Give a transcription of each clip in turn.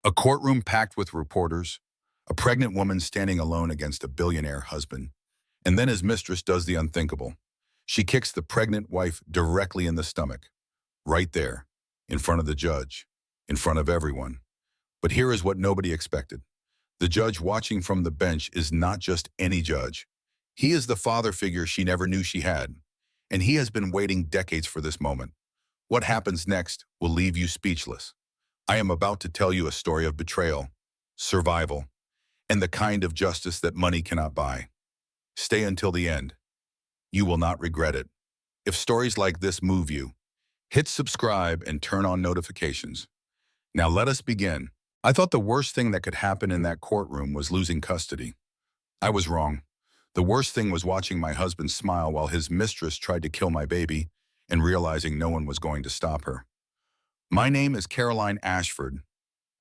A courtroom packed with reporters, a pregnant woman standing alone against a billionaire husband, and then his mistress does the unthinkable. She kicks the pregnant wife directly in the stomach, right there, in front of the judge, in front of everyone. But here is what nobody expected. The judge watching from the bench is not just any judge. He is the father figure she never knew she had, and he has been waiting decades for this moment. What happens next will leave you speechless. I am about to tell you a story of betrayal, survival, and the kind of justice that money cannot buy. Stay until the end. You will not regret it. If stories like this move you, hit subscribe and turn on notifications. Now let us begin. I thought the worst thing that could happen in that courtroom was losing custody. I was wrong. The worst thing was watching my husband smile while his mistress tried to kill my baby and realizing no one was going to stop her. My name is Caroline Ashford.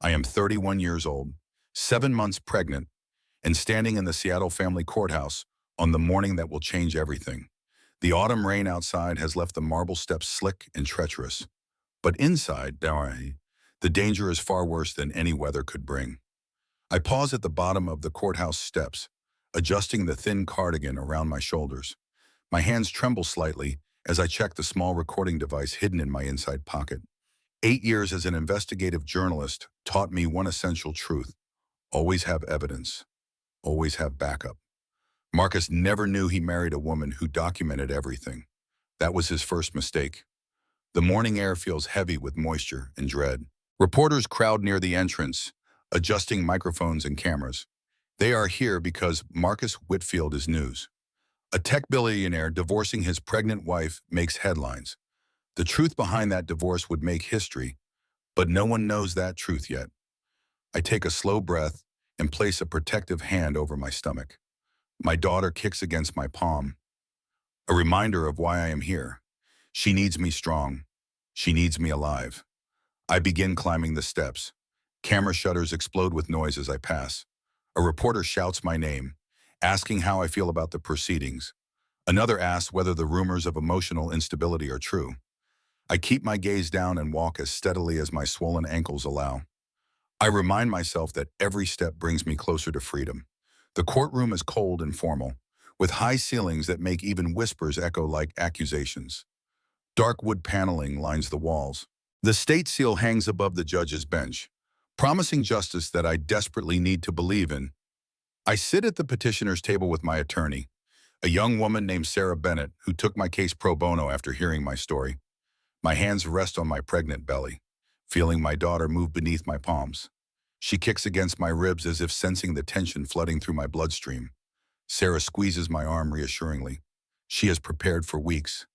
I am 31 years old, 7 months pregnant, and standing in the Seattle family courthouse on the morning that will change everything. The autumn rain outside has left the marble steps slick and treacherous. But inside, the danger is far worse than any weather could bring. I pause at the bottom of the courthouse steps, adjusting the thin cardigan around my shoulders. My hands tremble slightly as I check the small recording device hidden in my inside pocket. 8 years as an investigative journalist taught me one essential truth: always have evidence, always have backup. Marcus never knew he married a woman who documented everything. That was his first mistake. The morning air feels heavy with moisture and dread. Reporters crowd near the entrance, adjusting microphones and cameras. They are here because Marcus Whitfield is news. A tech billionaire divorcing his pregnant wife makes headlines. The truth behind that divorce would make history, but no one knows that truth yet. I take a slow breath and place a protective hand over my stomach. My daughter kicks against my palm, a reminder of why I am here. She needs me strong. She needs me alive. I begin climbing the steps. Camera shutters explode with noise as I pass. A reporter shouts my name, asking how I feel about the proceedings. Another asks whether the rumors of emotional instability are true. I keep my gaze down and walk as steadily as my swollen ankles allow. I remind myself that every step brings me closer to freedom. The courtroom is cold and formal, with high ceilings that make even whispers echo like accusations. Dark wood paneling lines the walls. The state seal hangs above the judge's bench, promising justice that I desperately need to believe in. I sit at the petitioner's table with my attorney, a young woman named Sarah Bennett, who took my case pro bono after hearing my story. My hands rest on my pregnant belly, feeling my daughter move beneath my palms. She kicks against my ribs as if sensing the tension flooding through my bloodstream. Sarah squeezes my arm reassuringly. She has prepared for weeks,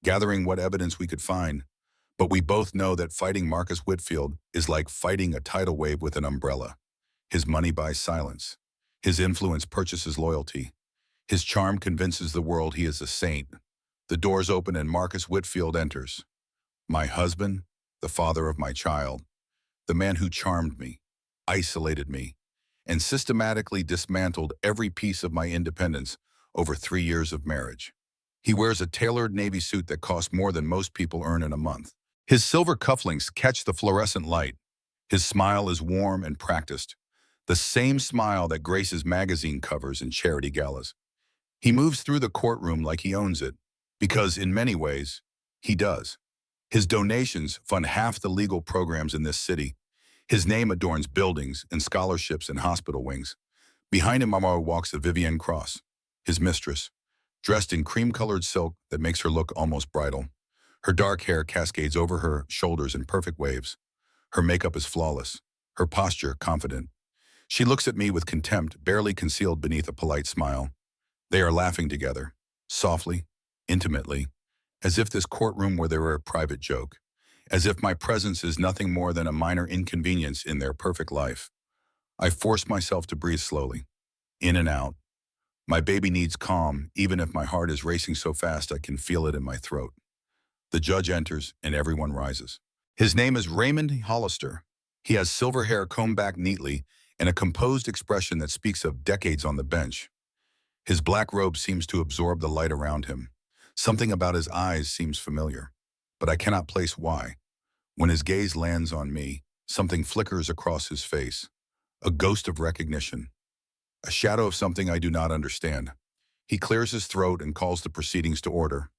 gathering what evidence we could find. But we both know that fighting Marcus Whitfield is like fighting a tidal wave with an umbrella. His money buys silence. His influence purchases loyalty. His charm convinces the world he is a saint. The doors open and Marcus Whitfield enters. My husband, the father of my child, the man who charmed me, isolated me, and systematically dismantled every piece of my independence over 3 years of marriage. He wears a tailored navy suit that costs more than most people earn in a month. His silver cufflinks catch the fluorescent light. His smile is warm and practiced, the same smile that graces magazine covers and charity galas. He moves through the courtroom like he owns it, because in many ways, he does. His donations fund half the legal programs in this city. His name adorns buildings and scholarships and hospital wings. Behind him walks a Vivienne Cross, his mistress, dressed in cream-colored silk that makes her look almost bridal. Her dark hair cascades over her shoulders in perfect waves. Her makeup is flawless, her posture confident. She looks at me with contempt, barely concealed beneath a polite smile. They are laughing together, softly, intimately, as if this courtroom were their private joke, as if my presence is nothing more than a minor inconvenience in their perfect life. I force myself to breathe slowly, in and out. My baby needs calm, even if my heart is racing so fast I can feel it in my throat. The judge enters, and everyone rises. His name is Raymond Hollister. He has silver hair combed back neatly and a composed expression that speaks of decades on the bench. His black robe seems to absorb the light around him. Something about his eyes seems familiar, but I cannot place why. When his gaze lands on me, Something flickers across his face, a ghost of recognition, a shadow of something I do not understand. He clears his throat and calls the proceedings to order.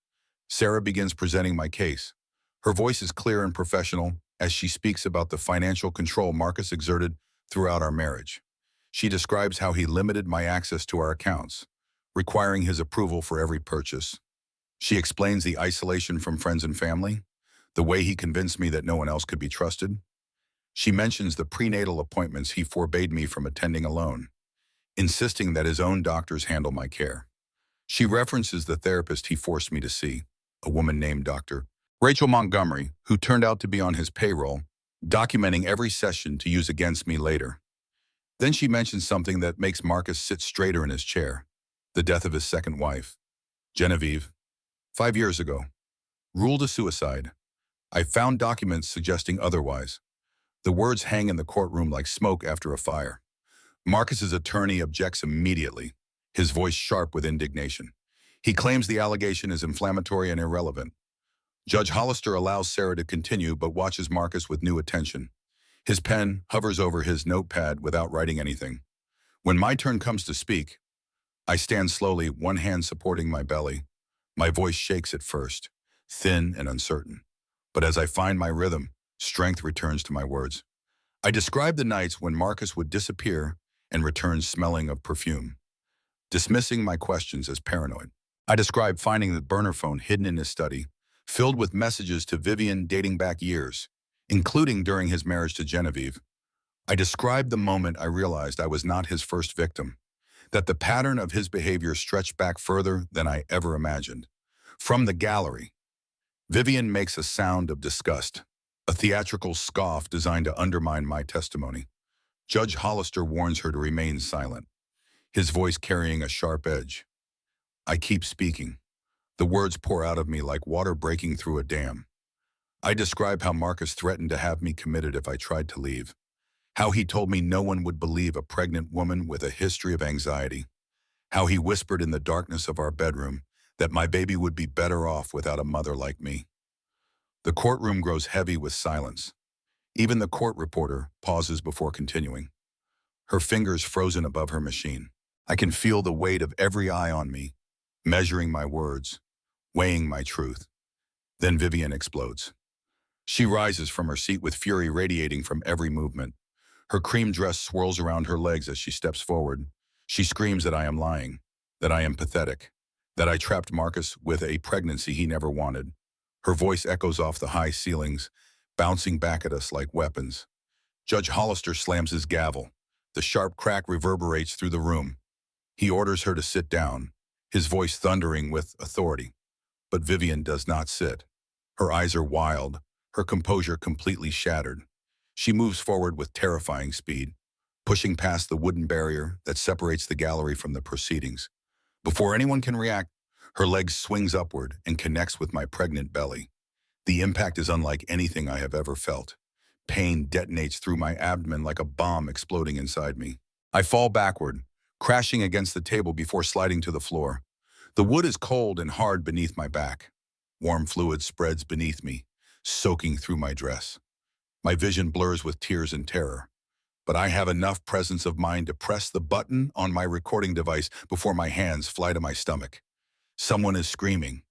Sarah begins presenting my case. Her voice is clear and professional as she speaks about the financial control Marcus exerted throughout our marriage. She describes how he limited my access to our accounts, requiring his approval for every purchase. She explains the isolation from friends and family, the way he convinced me that no one else could be trusted. She mentions the prenatal appointments he forbade me from attending alone, insisting that his own doctors handle my care. She references the therapist he forced me to see, a woman named Dr. Rachel Montgomery, who turned out to be on his payroll, documenting every session to use against me later. Then she mentions something that makes Marcus sit straighter in his chair, the death of his second wife, Genevieve, 5 years ago, ruled a suicide. I found documents suggesting otherwise. The words hang in the courtroom like smoke after a fire. Marcus's attorney objects immediately, his voice sharp with indignation. He claims the allegation is inflammatory and irrelevant. Judge Hollister allows Sarah to continue but watches Marcus with new attention. His pen hovers over his notepad without writing anything. When my turn comes to speak, I stand slowly, one hand supporting my belly. My voice shakes at first, thin and uncertain. But as I find my rhythm, strength returns to my words. I describe the nights when Marcus would disappear and return smelling of perfume, dismissing my questions as paranoid. I describe finding the burner phone hidden in his study, filled with messages to Vivian dating back years, including during his marriage to Genevieve. I described the moment I realized I was not his first victim, that the pattern of his behavior stretched back further than I ever imagined. From the gallery, Vivian makes a sound of disgust, a theatrical scoff designed to undermine my testimony. Judge Hollister warns her to remain silent, his voice carrying a sharp edge. I keep speaking. The words pour out of me like water breaking through a dam. I describe how Marcus threatened to have me committed if I tried to leave, how he told me no one would believe a pregnant woman with a history of anxiety, how he whispered in the darkness of our bedroom that my baby would be better off without a mother like me. The courtroom grows heavy with silence. Even the court reporter pauses before continuing, her fingers frozen above her machine. I can feel the weight of every eye on me, measuring my words, weighing my truth. Then Vivian explodes. She rises from her seat with fury radiating from every movement. Her cream dress swirls around her legs as she steps forward. She screams that I am lying, that I am pathetic, that I trapped Marcus with a pregnancy he never wanted. Her voice echoes off the high ceilings, bouncing back at us like weapons. Judge Hollister slams his gavel. The sharp crack reverberates through the room. He orders her to sit down, his voice thundering with authority. But Vivian does not sit. Her eyes are wild, her composure completely shattered. She moves forward with terrifying speed, pushing past the wooden barrier that separates the gallery from the proceedings. Before anyone can react, her leg swings upward and connects with my pregnant belly. The impact is unlike anything I have ever felt. Pain detonates through my abdomen like a bomb exploding inside me. I fall backward, crashing against the table before sliding to the floor. The wood is cold and hard beneath my back. Warm fluid spreads beneath me, soaking through my dress. My vision blurs with tears and terror, but I have enough presence of mind to press the button on my recording device before my hands fly to my stomach. Someone is screaming.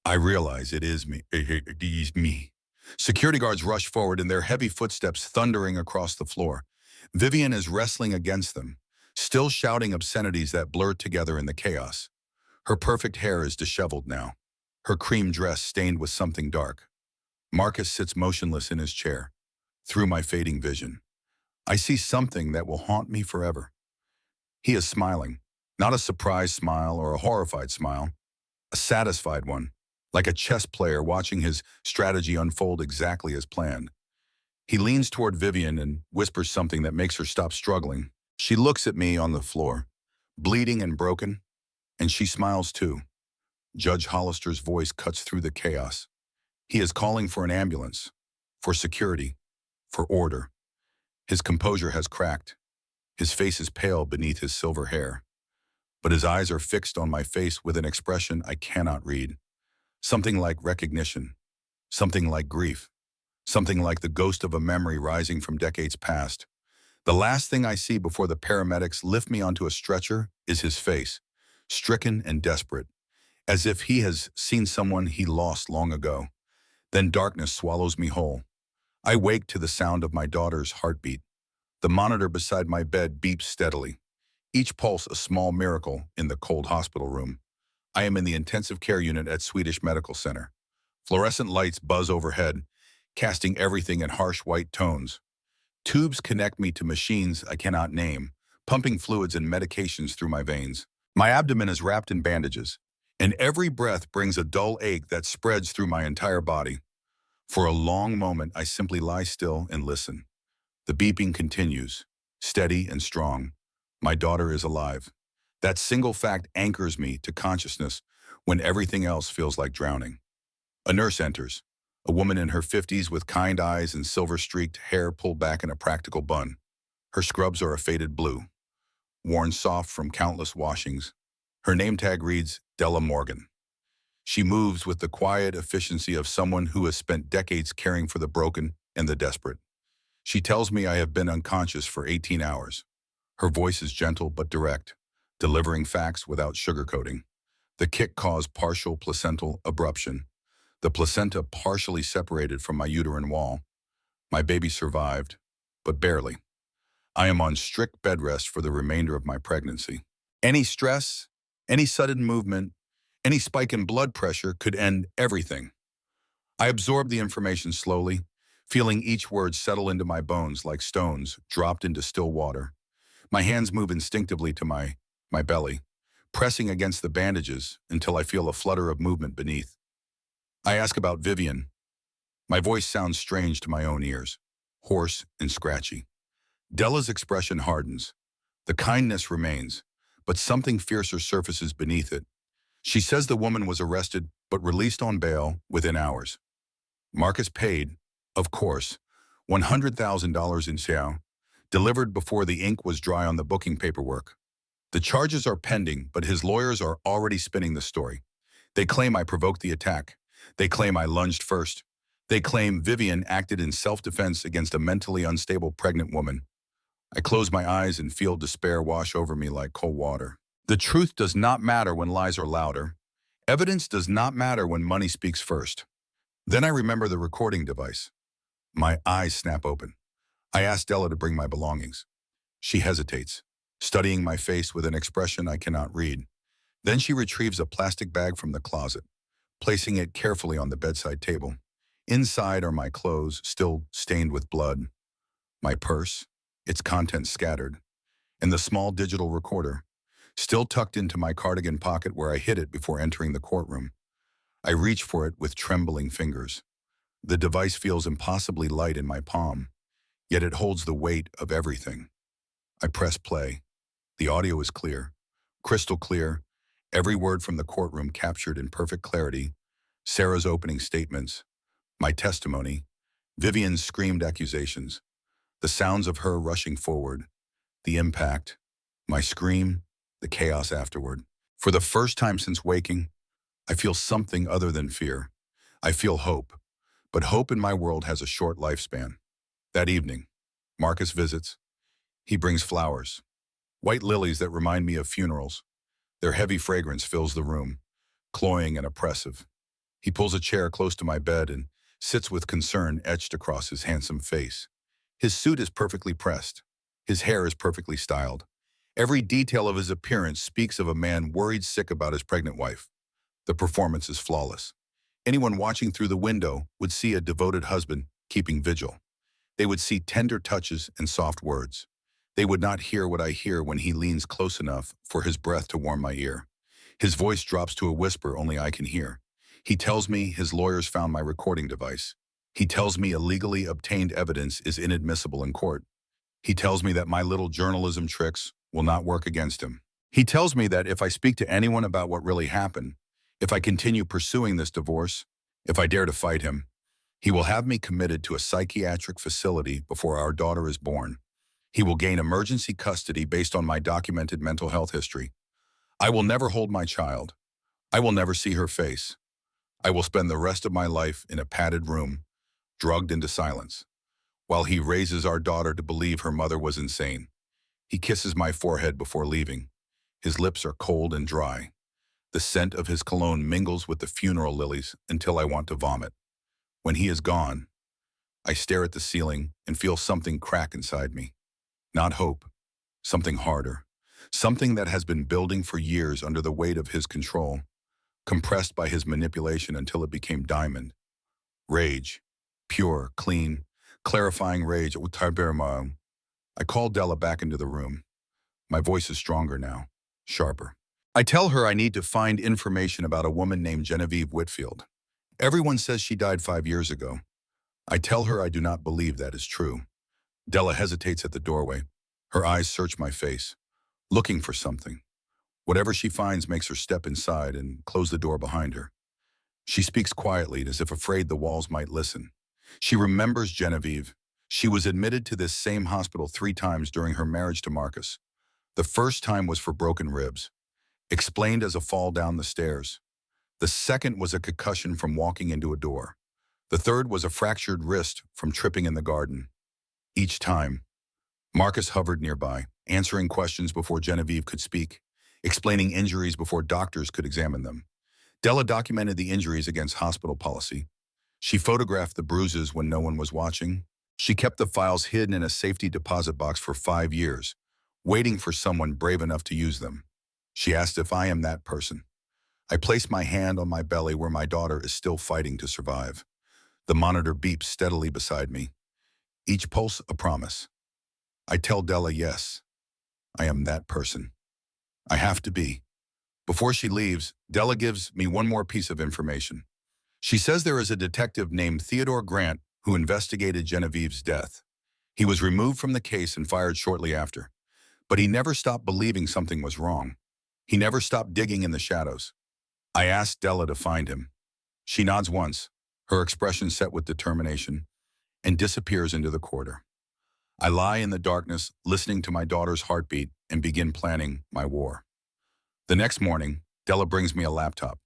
I realize it is me. It is me. Security guards rush forward and their heavy footsteps thundering across the floor. Vivian is wrestling against them, still shouting obscenities that blur together in the chaos. Her perfect hair is disheveled now, her cream dress stained with something dark. Marcus sits motionless in his chair. Through my fading vision, I see something that will haunt me forever. He is smiling, not a surprised smile or a horrified smile, a satisfied one, like a chess player watching his strategy unfold exactly as planned. He leans toward Vivian and whispers something that makes her stop struggling. She looks at me on the floor, bleeding and broken, and she smiles too. Judge Hollister's voice cuts through the chaos. He is calling for an ambulance, for security, for order. His composure has cracked. His face is pale beneath his silver hair, but his eyes are fixed on my face with an expression I cannot read. Something like recognition, something like grief, something like the ghost of a memory rising from decades past. The last thing I see before the paramedics lift me onto a stretcher is his face, stricken and desperate, as if he has seen someone he lost long ago. Then darkness swallows me whole. I wake to the sound of my daughter's heartbeat. The monitor beside my bed beeps steadily, each pulse a small miracle in the cold hospital room. I am in the intensive care unit at Swedish Medical Center. Fluorescent lights buzz overhead, casting everything in harsh white tones. Tubes connect me to machines I cannot name, pumping fluids and medications through my veins. My abdomen is wrapped in bandages, and every breath brings a dull ache that spreads through my entire body. For a long moment, I simply lie still and listen. The beeping continues, steady and strong. My daughter is alive. That single fact anchors me to consciousness when everything else feels like drowning. A nurse enters, a woman in her 50s with kind eyes and silver-streaked hair pulled back in a practical bun. Her scrubs are a faded blue, worn soft from countless washings. Her name tag reads Della Morgan. She moves with the quiet efficiency of someone who has spent decades caring for the broken and the desperate. She tells me I have been unconscious for 18 hours. Her voice is gentle but direct, delivering facts without sugarcoating. The kick caused partial placental abruption. The placenta partially separated from my uterine wall. My baby survived, but barely. I am on strict bed rest for the remainder of my pregnancy. Any stress, any sudden movement, any spike in blood pressure could end everything. I absorb the information slowly, feeling each word settle into my bones like stones dropped into still water. My hands move instinctively to my belly, pressing against the bandages until I feel a flutter of movement beneath. I ask about Vivian. My voice sounds strange to my own ears, hoarse and scratchy. Della's expression hardens. The kindness remains, but something fiercer surfaces beneath it. She says the woman was arrested but released on bail within hours. Marcus paid, of course, $100,000 in sale, delivered before the ink was dry on the booking paperwork. The charges are pending, but his lawyers are already spinning the story. They claim I provoked the attack. They claim I lunged first. They claim Vivian acted in self-defense against a mentally unstable pregnant woman. I close my eyes and feel despair wash over me like cold water. The truth does not matter when lies are louder. Evidence does not matter when money speaks first. Then I remember the recording device. My eyes snap open. I ask Della to bring my belongings. She hesitates, studying my face with an expression I cannot read. Then she retrieves a plastic bag from the closet, placing it carefully on the bedside table. Inside are my clothes, still stained with blood, my purse, its contents scattered, and the small digital recorder, still tucked into my cardigan pocket where I hid it before entering the courtroom. I reach for it with trembling fingers. The device feels impossibly light in my palm, yet it holds the weight of everything. I press play. The audio is clear, crystal clear, every word from the courtroom captured in perfect clarity. Sarah's opening statements, my testimony, Vivian's screamed accusations, the sounds of her rushing forward, the impact, my scream, the chaos afterward. For the first time since waking, I feel something other than fear. I feel hope, but hope in my world has a short lifespan. That evening, Marcus visits. He brings flowers, white lilies that remind me of funerals. Their heavy fragrance fills the room, cloying and oppressive. He pulls a chair close to my bed and sits with concern etched across his handsome face. His suit is perfectly pressed. His hair is perfectly styled. Every detail of his appearance speaks of a man worried sick about his pregnant wife. The performance is flawless. Anyone watching through the window would see a devoted husband keeping vigil. They would see tender touches and soft words. They would not hear what I hear when he leans close enough for his breath to warm my ear. His voice drops to a whisper only I can hear. He tells me his lawyers found my recording device. He tells me illegally obtained evidence is inadmissible in court. He tells me that my little journalism tricks will not work against him. He tells me that if I speak to anyone about what really happened, if I continue pursuing this divorce, if I dare to fight him, he will have me committed to a psychiatric facility before our daughter is born. He will gain emergency custody based on my documented mental health history. I will never hold my child. I will never see her face. I will spend the rest of my life in a padded room, drugged into silence, while he raises our daughter to believe her mother was insane. He kisses my forehead before leaving. His lips are cold and dry. The scent of his cologne mingles with the funeral lilies until I want to vomit. When he is gone, I stare at the ceiling and feel something crack inside me. Not hope, something harder. Something that has been building for years under the weight of his control, compressed by his manipulation until it became diamond. Rage. Pure, clean, clarifying rage. I call Della back into the room. My voice is stronger now, sharper. I tell her I need to find information about a woman named Genevieve Whitfield. Everyone says she died 5 years ago. I tell her I do not believe that is true. Della hesitates at the doorway. Her eyes search my face, looking for something. Whatever she finds makes her step inside and close the door behind her. She speaks quietly, as if afraid the walls might listen. She remembers Genevieve. She was admitted to this same hospital 3 times during her marriage to Marcus. The first time was for broken ribs, explained as a fall down the stairs. The second was a concussion from walking into a door. The third was a fractured wrist from tripping in the garden. Each time, Marcus hovered nearby, answering questions before Genevieve could speak, explaining injuries before doctors could examine them. Della documented the injuries against hospital policy. She photographed the bruises when no one was watching. She kept the files hidden in a safety deposit box for 5 years, waiting for someone brave enough to use them. She asked if I am that person. I place my hand on my belly where my daughter is still fighting to survive. The monitor beeps steadily beside me. Each pulse a promise. I tell Della yes, I am that person. I have to be. Before she leaves, Della gives me one more piece of information. She says there is a detective named Theodore Grant who investigated Genevieve's death. He was removed from the case and fired shortly after. But he never stopped believing something was wrong. He never stopped digging in the shadows. I asked Della to find him. She nods once, her expression set with determination, and disappears into the corridor. I lie in the darkness, listening to my daughter's heartbeat, and begin planning my war. The next morning, Della brings me a laptop.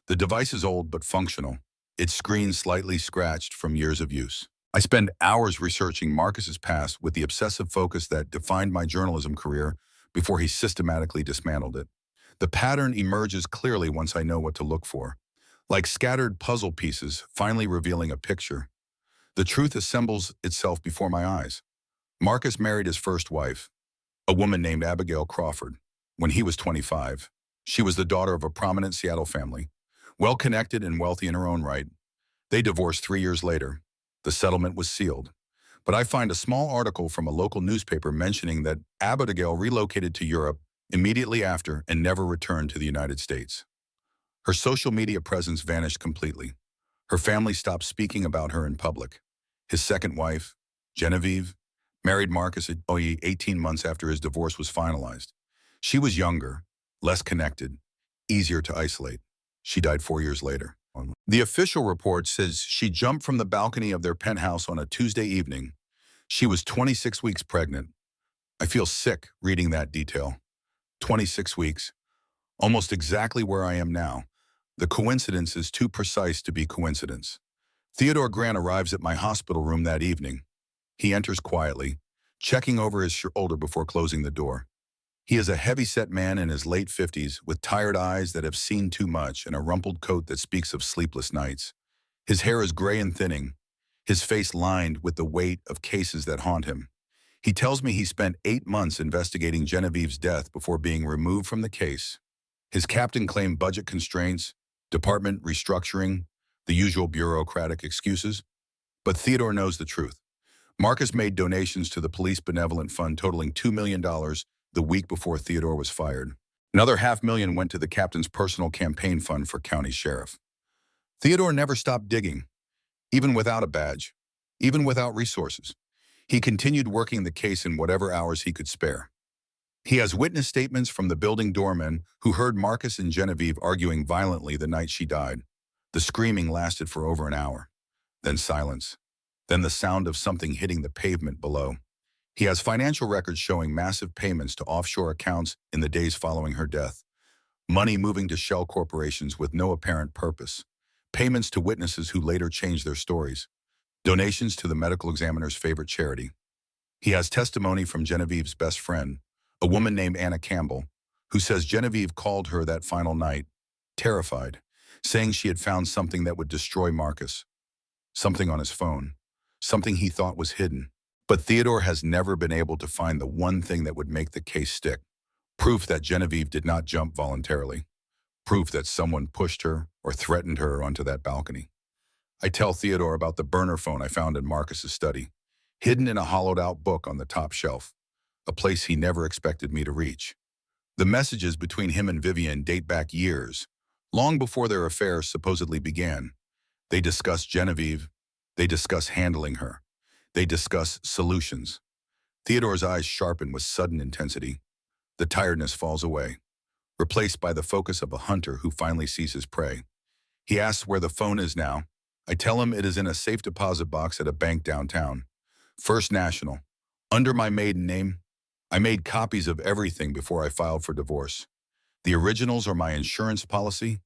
The device is old but functional, its screen slightly scratched from years of use. I spend hours researching Marcus's past with the obsessive focus that defined my journalism career before he systematically dismantled it. The pattern emerges clearly once I know what to look for, like scattered puzzle pieces finally revealing a picture. The truth assembles itself before my eyes. Marcus married his first wife, a woman named Abigail Crawford, when he was 25. She was the daughter of a prominent Seattle family, well-connected and wealthy in her own right. They divorced 3 years later. The settlement was sealed. But I find a small article from a local newspaper mentioning that Abigail relocated to Europe immediately after and never returned to the United States. Her social media presence vanished completely. Her family stopped speaking about her in public. His second wife, Genevieve, married Marcus at 18 months after his divorce was finalized. She was younger, less connected, easier to isolate. She died 4 years later. The official report says she jumped from the balcony of their penthouse on a Tuesday evening. She was 26 weeks pregnant. I feel sick reading that detail. 26 weeks, almost exactly where I am now. The coincidence is too precise to be coincidence. Theodore Grant arrives at my hospital room that evening. He enters quietly, checking over his shoulder before closing the door. He is a heavy-set man in his late 50s with tired eyes that have seen too much and a rumpled coat that speaks of sleepless nights. His hair is gray and thinning, his face lined with the weight of cases that haunt him. He tells me he spent 8 months investigating Genevieve's death before being removed from the case. His captain claimed budget constraints, department restructuring, the usual bureaucratic excuses. But Theodore knows the truth. Marcus made donations to the Police Benevolent Fund totaling $2 million the week before Theodore was fired. Another $500,000 went to the captain's personal campaign fund for county sheriff. Theodore never stopped digging, even without a badge, even without resources. He continued working the case in whatever hours he could spare. He has witness statements from the building doorman who heard Marcus and Genevieve arguing violently the night she died. The screaming lasted for over an hour. Then silence. Then the sound of something hitting the pavement below. He has financial records showing massive payments to offshore accounts in the days following her death. Money moving to shell corporations with no apparent purpose. Payments to witnesses who later changed their stories. donations to the medical examiner's favorite charity. He has testimony from Genevieve's best friend, a woman named Anna Campbell, who says Genevieve called her that final night, terrified, saying she had found something that would destroy Marcus, something on his phone, something he thought was hidden. But Theodore has never been able to find the one thing that would make the case stick. Proof that Genevieve did not jump voluntarily. Proof that someone pushed her or threatened her onto that balcony. I tell Theodore about the burner phone I found in Marcus's study, hidden in a hollowed-out book on the top shelf, a place he never expected me to reach. The messages between him and Vivian date back years, long before their affair supposedly began. They discuss Genevieve. They discuss handling her. They discuss solutions. Theodore's eyes sharpen with sudden intensity. The tiredness falls away, replaced by the focus of a hunter who finally sees his prey. He asks where the phone is now. I tell him it is in a safe deposit box at a bank downtown. First National. Under my maiden name, I made copies of everything before I filed for divorce. The originals are my insurance policy.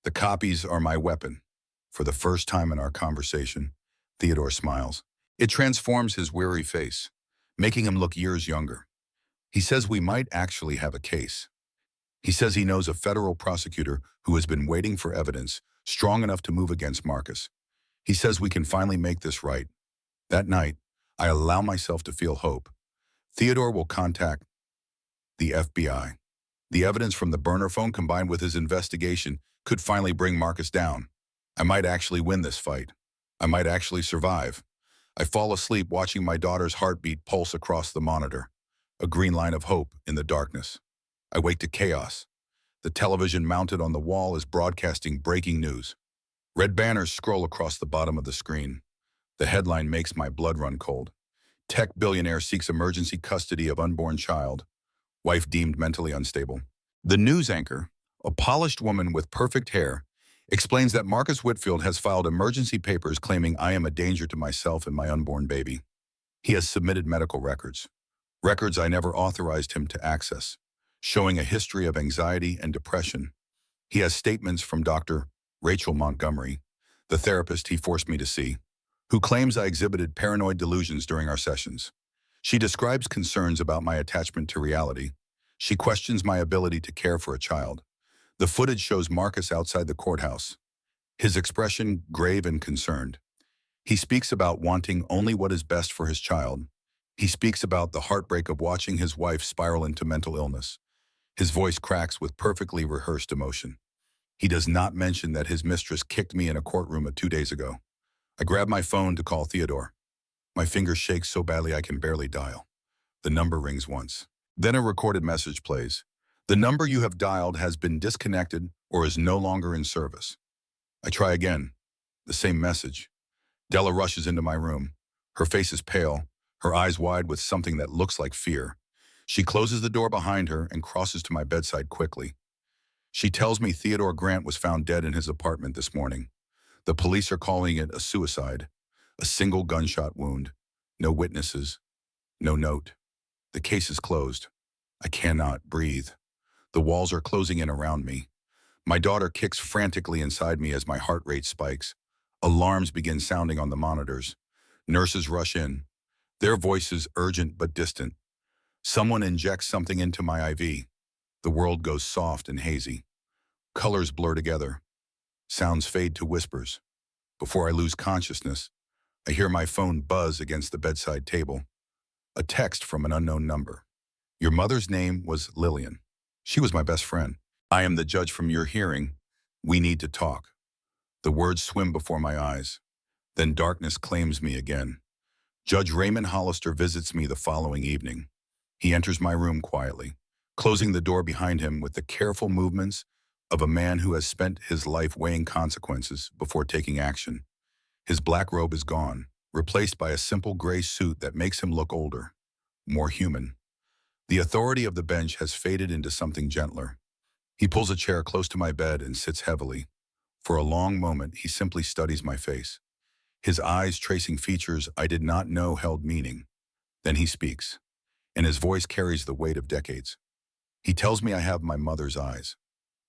The copies are my weapon. For the first time in our conversation, Theodore smiles. It transforms his weary face, making him look years younger. He says we might actually have a case. He says he knows a federal prosecutor who has been waiting for evidence strong enough to move against Marcus. He says we can finally make this right. That night, I allow myself to feel hope. Theodore will contact the FBI. The evidence from the burner phone combined with his investigation could finally bring Marcus down. I might actually win this fight. I might actually survive. I fall asleep watching my daughter's heartbeat pulse across the monitor, a green line of hope in the darkness. I wake to chaos. The television mounted on the wall is broadcasting breaking news. Red banners scroll across the bottom of the screen. The headline makes my blood run cold. Tech billionaire seeks emergency custody of unborn child. Wife deemed mentally unstable. The news anchor, a polished woman with perfect hair, explains that Marcus Whitfield has filed emergency papers claiming I am a danger to myself and my unborn baby. He has submitted medical records, records I never authorized him to access, showing a history of anxiety and depression. He has statements from Dr. Rachel Montgomery, the therapist he forced me to see, who claims I exhibited paranoid delusions during our sessions. She describes concerns about my attachment to reality. She questions my ability to care for a child. The footage shows Marcus outside the courthouse, his expression grave and concerned. He speaks about wanting only what is best for his child. He speaks about the heartbreak of watching his wife spiral into mental illness. His voice cracks with perfectly rehearsed emotion. He does not mention that his mistress kicked me in a courtroom 2 days ago. I grab my phone to call Theodore. My fingers shake so badly I can barely dial. The number rings once. Then a recorded message plays. The number you have dialed has been disconnected or is no longer in service. I try again. The same message. Della rushes into my room. Her face is pale, her eyes wide with something that looks like fear. She closes the door behind her and crosses to my bedside quickly. She tells me Theodore Grant was found dead in his apartment this morning. The police are calling it a suicide, a single gunshot wound. No witnesses, no note. The case is closed. I cannot breathe. The walls are closing in around me. My daughter kicks frantically inside me as my heart rate spikes. Alarms begin sounding on the monitors. Nurses rush in, their voices urgent but distant. Someone injects something into my IV. The world goes soft and hazy. Colors blur together. Sounds fade to whispers. Before I lose consciousness, I hear my phone buzz against the bedside table. A text from an unknown number. Your mother's name was Lillian. She was my best friend. I am the judge from your hearing. We need to talk. The words swim before my eyes. Then darkness claims me again. Judge Raymond Hollister visits me the following evening. He enters my room quietly, closing the door behind him with the careful movements of a man who has spent his life weighing consequences before taking action. His black robe is gone, replaced by a simple gray suit that makes him look older, more human. The authority of the bench has faded into something gentler. He pulls a chair close to my bed and sits heavily. For a long moment, he simply studies my face, his eyes tracing features I did not know held meaning. Then he speaks, and his voice carries the weight of decades. He tells me I have my mother's eyes,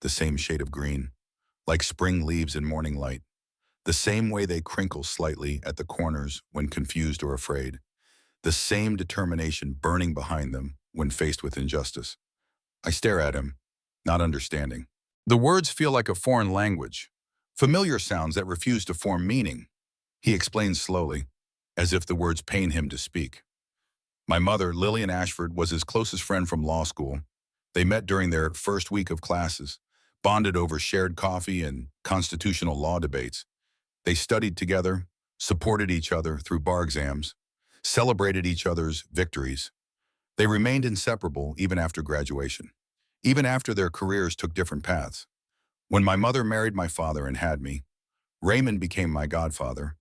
the same shade of green, like spring leaves in morning light. The same way they crinkle slightly at the corners when confused or afraid. The same determination burning behind them when faced with injustice. I stare at him, not understanding. The words feel like a foreign language, familiar sounds that refuse to form meaning. He explains slowly, as if the words pain him to speak. My mother, Lillian Ashford, was his closest friend from law school. They met during their first week of classes, bonded over shared coffee and constitutional law debates. They studied together, supported each other through bar exams, celebrated each other's victories. They remained inseparable even after graduation, even after their careers took different paths. When my mother married my father and had me, Raymond became my godfather.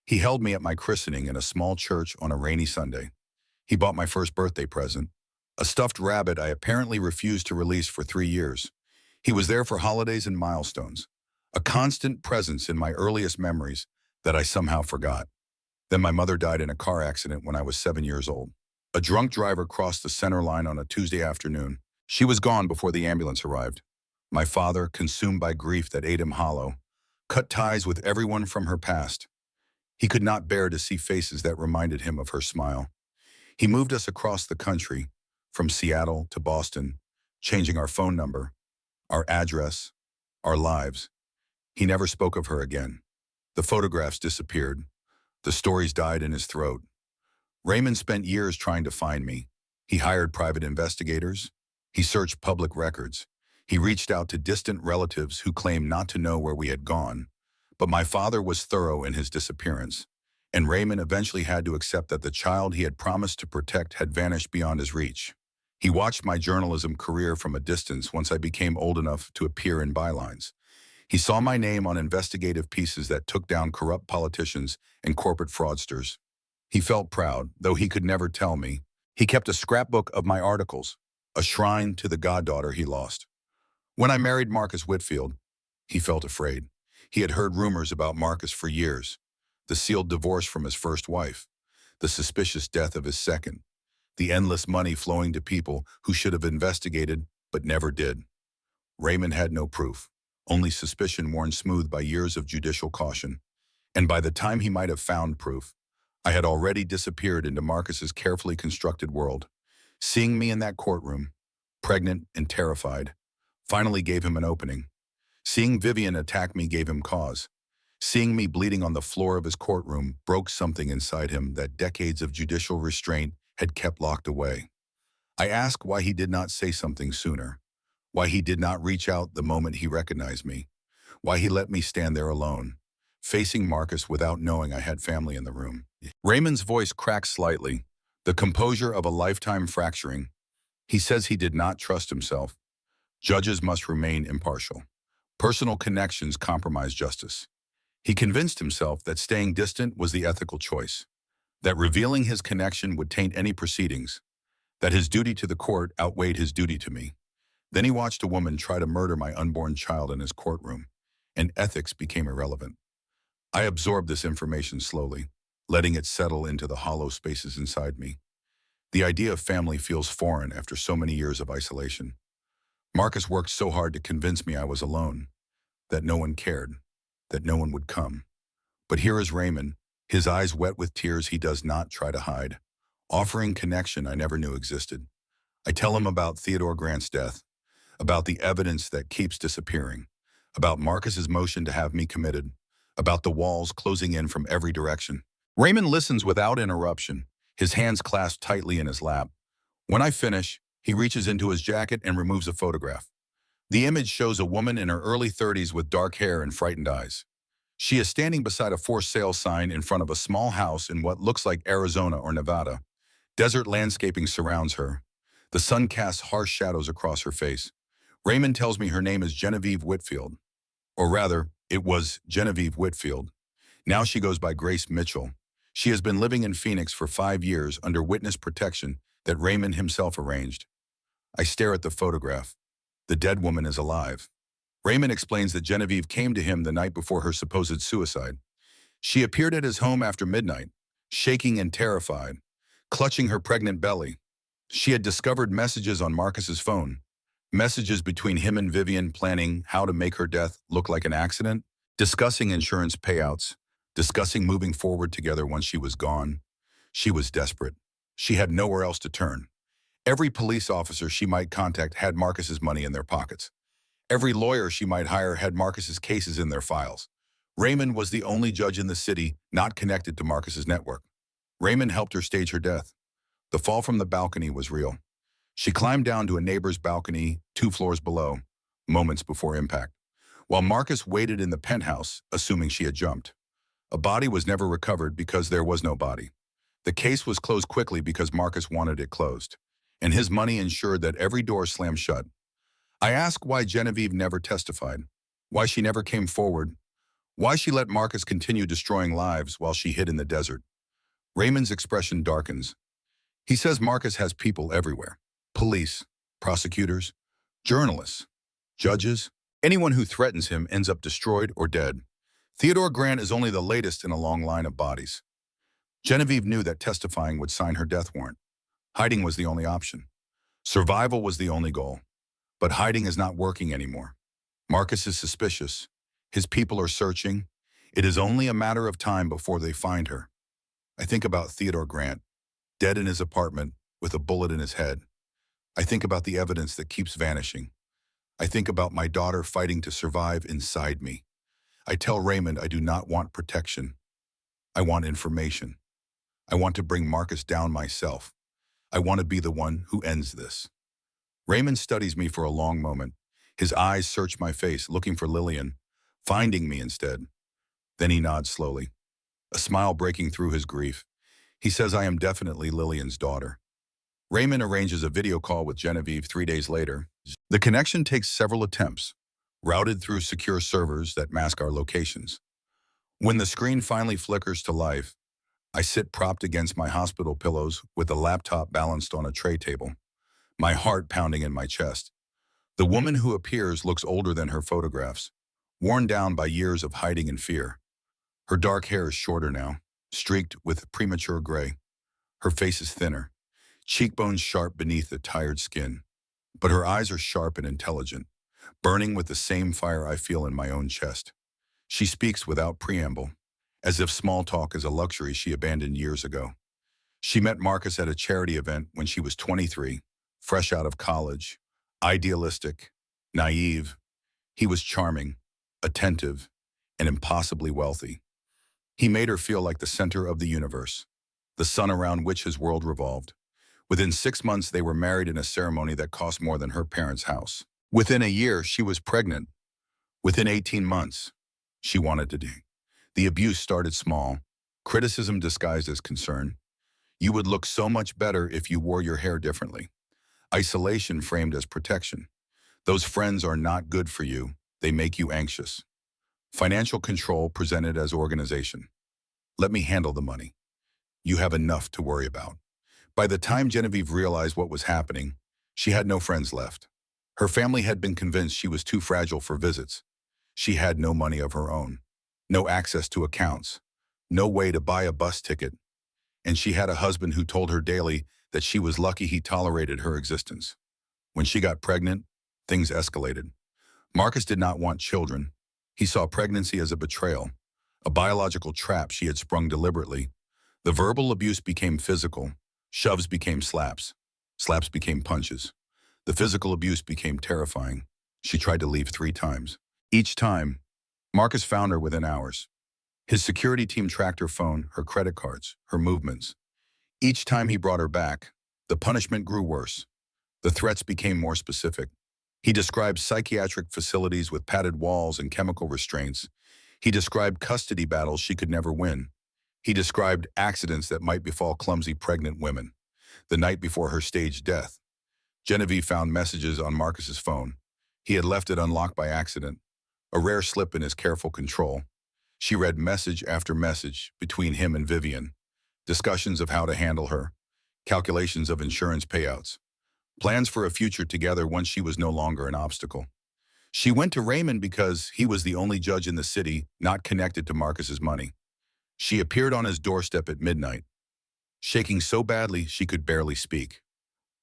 He held me at my christening in a small church on a rainy Sunday. He bought my first birthday present, a stuffed rabbit I apparently refused to release for 3 years. He was there for holidays and milestones, a constant presence in my earliest memories that I somehow forgot. Then my mother died in a car accident when I was 7 years old. A drunk driver crossed the center line on a Tuesday afternoon. She was gone before the ambulance arrived. My father, consumed by grief that ate him hollow, cut ties with everyone from her past. He could not bear to see faces that reminded him of her smile. He moved us across the country, from Seattle to Boston, changing our phone number, our address, our lives. He never spoke of her again. The photographs disappeared. The stories died in his throat. Raymond spent years trying to find me. He hired private investigators. He searched public records. He reached out to distant relatives who claimed not to know where we had gone. But my father was thorough in his disappearance, and Raymond eventually had to accept that the child he had promised to protect had vanished beyond his reach. He watched my journalism career from a distance once I became old enough to appear in bylines. He saw my name on investigative pieces that took down corrupt politicians and corporate fraudsters. He felt proud, though he could never tell me. He kept a scrapbook of my articles, a shrine to the goddaughter he lost. When I married Marcus Whitfield, he felt afraid. He had heard rumors about Marcus for years. The sealed divorce from his first wife, the suspicious death of his second, the endless money flowing to people who should have investigated but never did. Raymond had no proof, only suspicion worn smooth by years of judicial caution. And by the time he might have found proof, I had already disappeared into Marcus's carefully constructed world. Seeing me in that courtroom, pregnant and terrified, finally gave him an opening. Seeing Vivian attack me gave him cause. Seeing me bleeding on the floor of his courtroom broke something inside him that decades of judicial restraint had kept locked away. I asked why he did not say something sooner, why he did not reach out the moment he recognized me, why he let me stand there alone, facing Marcus without knowing I had family in the room. Raymond's voice cracked slightly, the composure of a lifetime fracturing. He says he did not trust himself. Judges must remain impartial. Personal connections compromise justice. He convinced himself that staying distant was the ethical choice, that revealing his connection would taint any proceedings, that his duty to the court outweighed his duty to me. Then he watched a woman try to murder my unborn child in his courtroom, and ethics became irrelevant. I absorbed this information slowly, letting it settle into the hollow spaces inside me. The idea of family feels foreign after so many years of isolation. Marcus worked so hard to convince me I was alone, that no one cared, that no one would come. But here is Raymond, his eyes wet with tears he does not try to hide, offering connection I never knew existed. I tell him about Theodore Grant's death, about the evidence that keeps disappearing, about Marcus's motion to have me committed, about the walls closing in from every direction. Raymond listens without interruption, his hands clasped tightly in his lap. When I finish, he reaches into his jacket and removes a photograph. The image shows a woman in her early 30s with dark hair and frightened eyes. She is standing beside a for sale sign in front of a small house in what looks like Arizona or Nevada. Desert landscaping surrounds her. The sun casts harsh shadows across her face. Raymond tells me her name is Genevieve Whitfield. Or rather, it was Genevieve Whitfield. Now she goes by Grace Mitchell. She has been living in Phoenix for 5 years under witness protection that Raymond himself arranged. I stare at the photograph. The dead woman is alive. Raymond explains that Genevieve came to him the night before her supposed suicide. She appeared at his home after midnight, shaking and terrified, clutching her pregnant belly. She had discovered messages on Marcus's phone, messages between him and Vivian planning how to make her death look like an accident. discussing insurance payouts, discussing moving forward together once she was gone. She was desperate. She had nowhere else to turn. Every police officer she might contact had Marcus's money in their pockets. Every lawyer she might hire had Marcus's cases in their files. Raymond was the only judge in the city not connected to Marcus's network. Raymond helped her stage her death. The fall from the balcony was real. She climbed down to a neighbor's balcony 2 floors below, moments before impact, while Marcus waited in the penthouse, assuming she had jumped. A body was never recovered because there was no body. The case was closed quickly because Marcus wanted it closed, and his money ensured that every door slammed shut. I asked why Genevieve never testified, why she never came forward, why she let Marcus continue destroying lives while she hid in the desert. Raymond's expression darkens. He says Marcus has people everywhere. Police, prosecutors, journalists, judges. Anyone who threatens him ends up destroyed or dead. Theodore Grant is only the latest in a long line of bodies. Genevieve knew that testifying would sign her death warrant. Hiding was the only option. Survival was the only goal. But hiding is not working anymore. Marcus is suspicious. His people are searching. It is only a matter of time before they find her. I think about Theodore Grant, dead in his apartment with a bullet in his head. I think about the evidence that keeps vanishing. I think about my daughter fighting to survive inside me. I tell Raymond I do not want protection. I want information. I want to bring Marcus down myself. I want to be the one who ends this. Raymond studies me for a long moment. His eyes search my face, looking for Lillian, finding me instead. Then he nods slowly, a smile breaking through his grief. He says I am definitely Lillian's daughter. Raymond arranges a video call with Genevieve 3 days later. The connection takes several attempts, routed through secure servers that mask our locations. When the screen finally flickers to life, I sit propped against my hospital pillows with the laptop balanced on a tray table, my heart pounding in my chest. The woman who appears looks older than her photographs, worn down by years of hiding and fear. Her dark hair is shorter now, streaked with premature gray. Her face is thinner, cheekbones sharp beneath the tired skin. But her eyes are sharp and intelligent, burning with the same fire I feel in my own chest. She speaks without preamble, as if small talk is a luxury she abandoned years ago. She met Marcus at a charity event when she was 23, fresh out of college, idealistic, naive. He was charming, attentive, and impossibly wealthy. He made her feel like the center of the universe, the sun around which his world revolved. Within 6 months, they were married in a ceremony that cost more than her parents' house. Within a year, she was pregnant. Within 18 months, she wanted to date. The abuse started small, criticism disguised as concern. You would look so much better if you wore your hair differently. Isolation framed as protection. Those friends are not good for you. They make you anxious. Financial control presented as organization. Let me handle the money. You have enough to worry about. By the time Genevieve realized what was happening, she had no friends left. Her family had been convinced she was too fragile for visits. She had no money of her own, no access to accounts, no way to buy a bus ticket. And she had a husband who told her daily that she was lucky he tolerated her existence. When she got pregnant, things escalated. Marcus did not want children. He saw pregnancy as a betrayal, a biological trap she had sprung deliberately. The verbal abuse became physical. Shoves became slaps. Slaps became punches. The physical abuse became terrifying. She tried to leave 3 times. Each time, Marcus found her within hours. His security team tracked her phone, her credit cards, her movements. Each time he brought her back, the punishment grew worse. The threats became more specific. He described psychiatric facilities with padded walls and chemical restraints. He described custody battles she could never win. He described accidents that might befall clumsy pregnant women. The night before her staged death, Genevieve found messages on Marcus's phone. He had left it unlocked by accident, a rare slip in his careful control. She read message after message between him and Vivian, discussions of how to handle her, calculations of insurance payouts, plans for a future together once she was no longer an obstacle. She went to Raymond because he was the only judge in the city not connected to Marcus's money. She appeared on his doorstep at midnight, shaking so badly she could barely speak.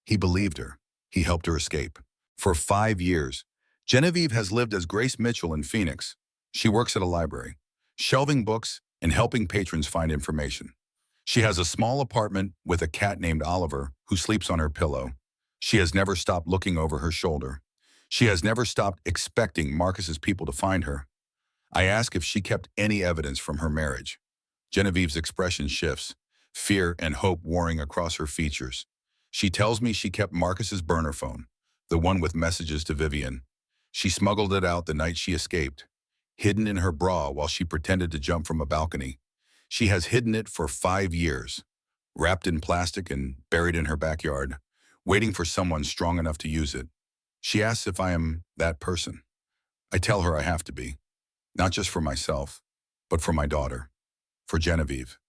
He believed her. He helped her escape. For 5 years, Genevieve has lived as Grace Mitchell in Phoenix, She works at a library, shelving books and helping patrons find information. She has a small apartment with a cat named Oliver who sleeps on her pillow. She has never stopped looking over her shoulder. She has never stopped expecting Marcus's people to find her. I ask if she kept any evidence from her marriage. Genevieve's expression shifts, fear and hope warring across her features. She tells me she kept Marcus's burner phone, the one with messages to Vivian. She smuggled it out the night she escaped, hidden in her bra while she pretended to jump from a balcony. She has hidden it for 5 years, wrapped in plastic and buried in her backyard, waiting for someone strong enough to use it. She asks if I am that person. I tell her I have to be, not just for myself, but for my daughter, for Genevieve,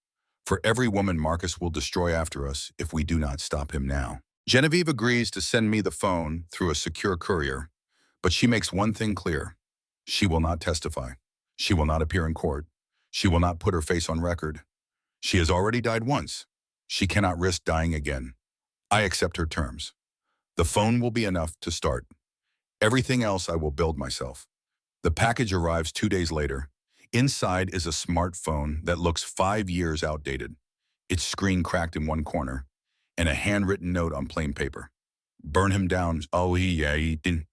for every woman Marcus will destroy after us if we do not stop him now. Genevieve agrees to send me the phone through a secure courier, but she makes one thing clear. She will not testify. She will not appear in court. She will not put her face on record. She has already died once. She cannot risk dying again. I accept her terms. The phone will be enough to start. Everything else I will build myself. The package arrives 2 days later. Inside is a smartphone that looks 5 years outdated, its screen cracked in one corner, and a handwritten note on plain paper. Burn him down. Oh, he didn't.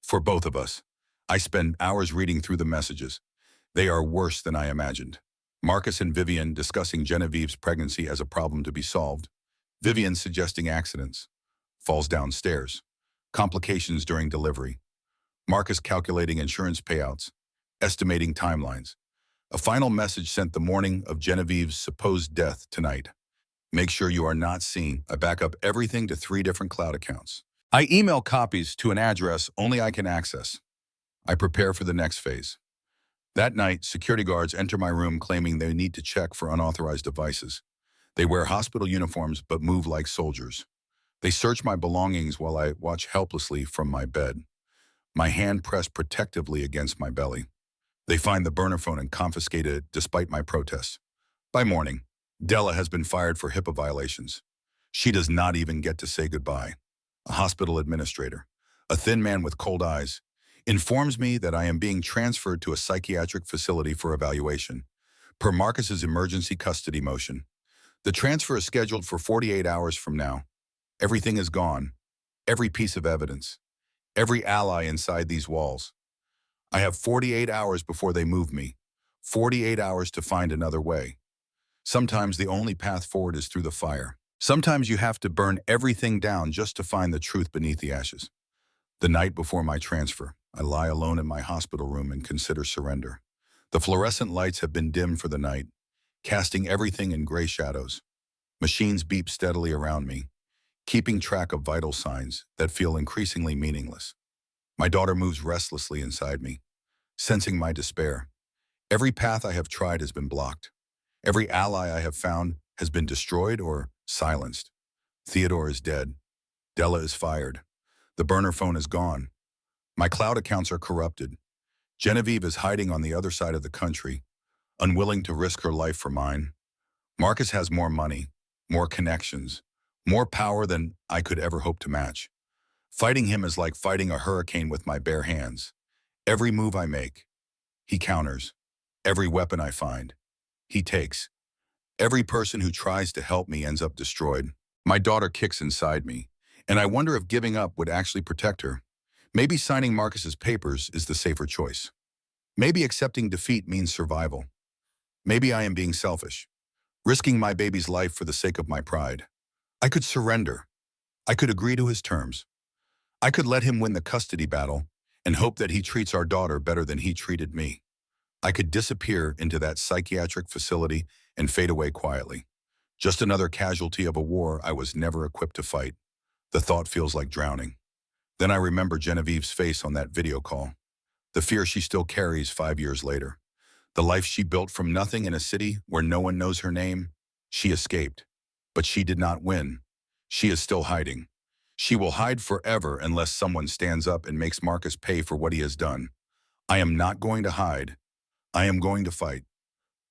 For both of us. I spend hours reading through the messages. They are worse than I imagined. Marcus and Vivian discussing Genevieve's pregnancy as a problem to be solved. Vivian suggesting accidents. Falls downstairs. Complications during delivery. Marcus calculating insurance payouts. Estimating timelines. A final message sent the morning of Genevieve's supposed death tonight. Make sure you are not seen. I back up everything to 3 different cloud accounts. I email copies to an address only I can access. I prepare for the next phase. That night, security guards enter my room claiming they need to check for unauthorized devices. They wear hospital uniforms but move like soldiers. They search my belongings while I watch helplessly from my bed, my hand pressed protectively against my belly. They find the burner phone and confiscate it despite my protests. By morning, Della has been fired for HIPAA violations. She does not even get to say goodbye. A hospital administrator, a thin man with cold eyes, informs me that I am being transferred to a psychiatric facility for evaluation, per Marcus's emergency custody motion. The transfer is scheduled for 48 hours from now. Everything is gone, every piece of evidence, every ally inside these walls. I have 48 hours before they move me, 48 hours to find another way. Sometimes the only path forward is through the fire. Sometimes you have to burn everything down just to find the truth beneath the ashes. The night before my transfer, I lie alone in my hospital room and consider surrender. The fluorescent lights have been dimmed for the night, casting everything in gray shadows. Machines beep steadily around me, keeping track of vital signs that feel increasingly meaningless. My daughter moves restlessly inside me, sensing my despair. Every path I have tried has been blocked. Every ally I have found has been destroyed or silenced. Theodore is dead. Della is fired. The burner phone is gone. My cloud accounts are corrupted. Genevieve is hiding on the other side of the country, unwilling to risk her life for mine. Marcus has more money, more connections, more power than I could ever hope to match. Fighting him is like fighting a hurricane with my bare hands. Every move I make, he counters. Every weapon I find, he takes. Every person who tries to help me ends up destroyed. My daughter kicks inside me, and I wonder if giving up would actually protect her. Maybe signing Marcus's papers is the safer choice. Maybe accepting defeat means survival. Maybe I am being selfish, risking my baby's life for the sake of my pride. I could surrender. I could agree to his terms. I could let him win the custody battle and hope that he treats our daughter better than he treated me. I could disappear into that psychiatric facility and fade away quietly. Just another casualty of a war I was never equipped to fight. The thought feels like drowning. Then I remember Genevieve's face on that video call. The fear she still carries 5 years later. The life she built from nothing in a city where no one knows her name. She escaped, but she did not win. She is still hiding. She will hide forever unless someone stands up and makes Marcus pay for what he has done. I am not going to hide. I am going to fight.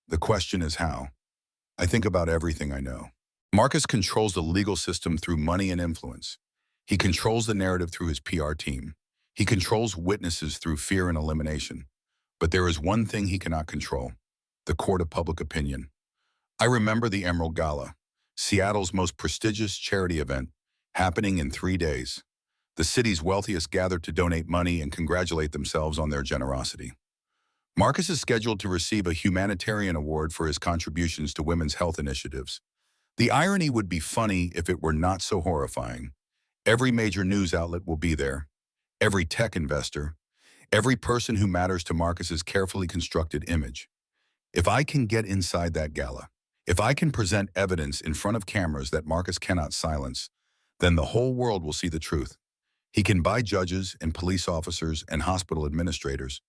The question is how. I think about everything I know. Marcus controls the legal system through money and influence. He controls the narrative through his PR team. He controls witnesses through fear and elimination. But there is one thing he cannot control: the court of public opinion. I remember the Emerald Gala, Seattle's most prestigious charity event, happening in 3 days. The city's wealthiest gathered to donate money and congratulate themselves on their generosity. Marcus is scheduled to receive a humanitarian award for his contributions to women's health initiatives. The irony would be funny if it were not so horrifying. Every major news outlet will be there. Every tech investor. Every person who matters to Marcus's carefully constructed image. If I can get inside that gala, if I can present evidence in front of cameras that Marcus cannot silence, then the whole world will see the truth. He can buy judges and police officers and hospital administrators,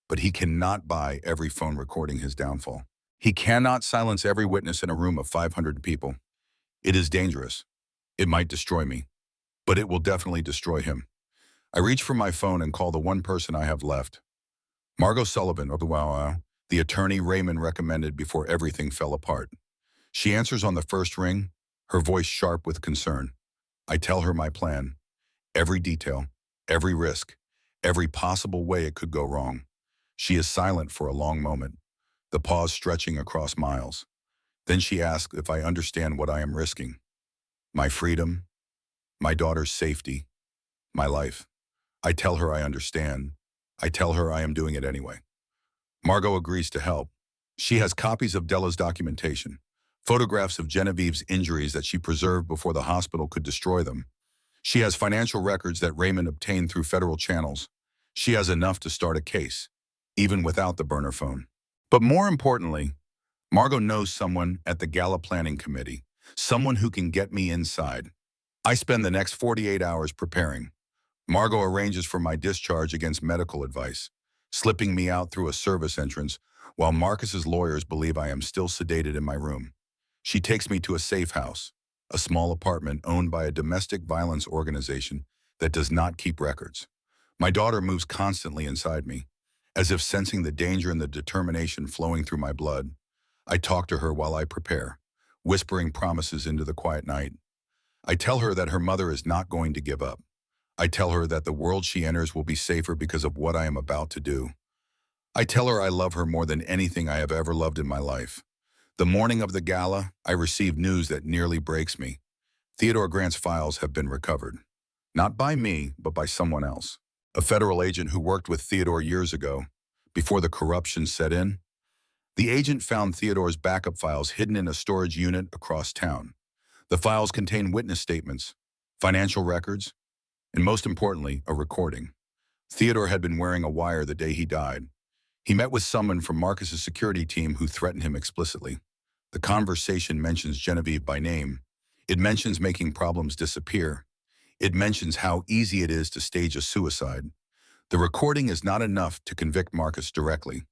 but he cannot buy every phone recording his downfall. He cannot silence every witness in a room of 500 people. It is dangerous. It might destroy me, but it will definitely destroy him. I reach for my phone and call the one person I have left. Margot Sullivan, the attorney Raymond recommended before everything fell apart. She answers on the first ring, her voice sharp with concern. I tell her my plan. Every detail, every risk, every possible way it could go wrong. She is silent for a long moment, the pause stretching across miles. Then she asks if I understand what I am risking. My freedom, my daughter's safety, my life. I tell her I understand. I tell her I am doing it anyway. Margot agrees to help. She has copies of Della's documentation, photographs of Genevieve's injuries that she preserved before the hospital could destroy them. She has financial records that Raymond obtained through federal channels. She has enough to start a case, even without the burner phone. But more importantly, Margot knows someone at the Gala Planning Committee, someone who can get me inside. I spend the next 48 hours preparing. Margot arranges for my discharge against medical advice, slipping me out through a service entrance while Marcus's lawyers believe I am still sedated in my room. She takes me to a safe house, a small apartment owned by a domestic violence organization that does not keep records. My daughter moves constantly inside me, as if sensing the danger and the determination flowing through my blood. I talk to her while I prepare, whispering promises into the quiet night. I tell her that her mother is not going to give up. I tell her that the world she enters will be safer because of what I am about to do. I tell her I love her more than anything I have ever loved in my life. The morning of the gala, I receive news that nearly breaks me. Theodore Grant's files have been recovered. Not by me, but by someone else. A federal agent who worked with Theodore years ago, before the corruption set in. The agent found Theodore's backup files hidden in a storage unit across town. The files contain witness statements, financial records, and most importantly, a recording. Theodore had been wearing a wire the day he died. He met with someone from Marcus's security team who threatened him explicitly. The conversation mentions Genevieve by name. It mentions making problems disappear. It mentions how easy it is to stage a suicide. The recording is not enough to convict Marcus directly,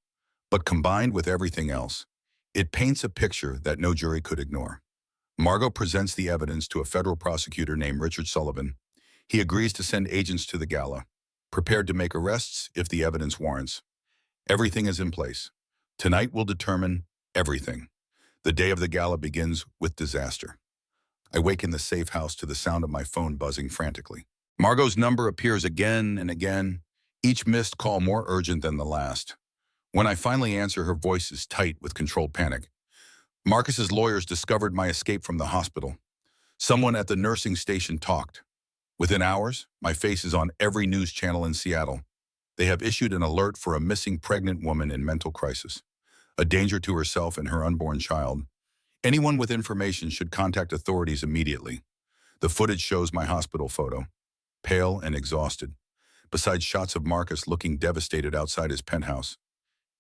but combined with everything else, it paints a picture that no jury could ignore. Margot presents the evidence to a federal prosecutor named Richard Sullivan. He agrees to send agents to the gala, prepared to make arrests if the evidence warrants. Everything is in place. Tonight will determine everything. The day of the gala begins with disaster. I wake in the safe house to the sound of my phone buzzing frantically. Margot's number appears again and again, each missed call more urgent than the last. When I finally answer, her voice is tight with controlled panic. Marcus's lawyers discovered my escape from the hospital. Someone at the nursing station talked. Within hours, my face is on every news channel in Seattle. They have issued an alert for a missing pregnant woman in mental crisis, a danger to herself and her unborn child. Anyone with information should contact authorities immediately. The footage shows my hospital photo, pale and exhausted, besides shots of Marcus looking devastated outside his penthouse.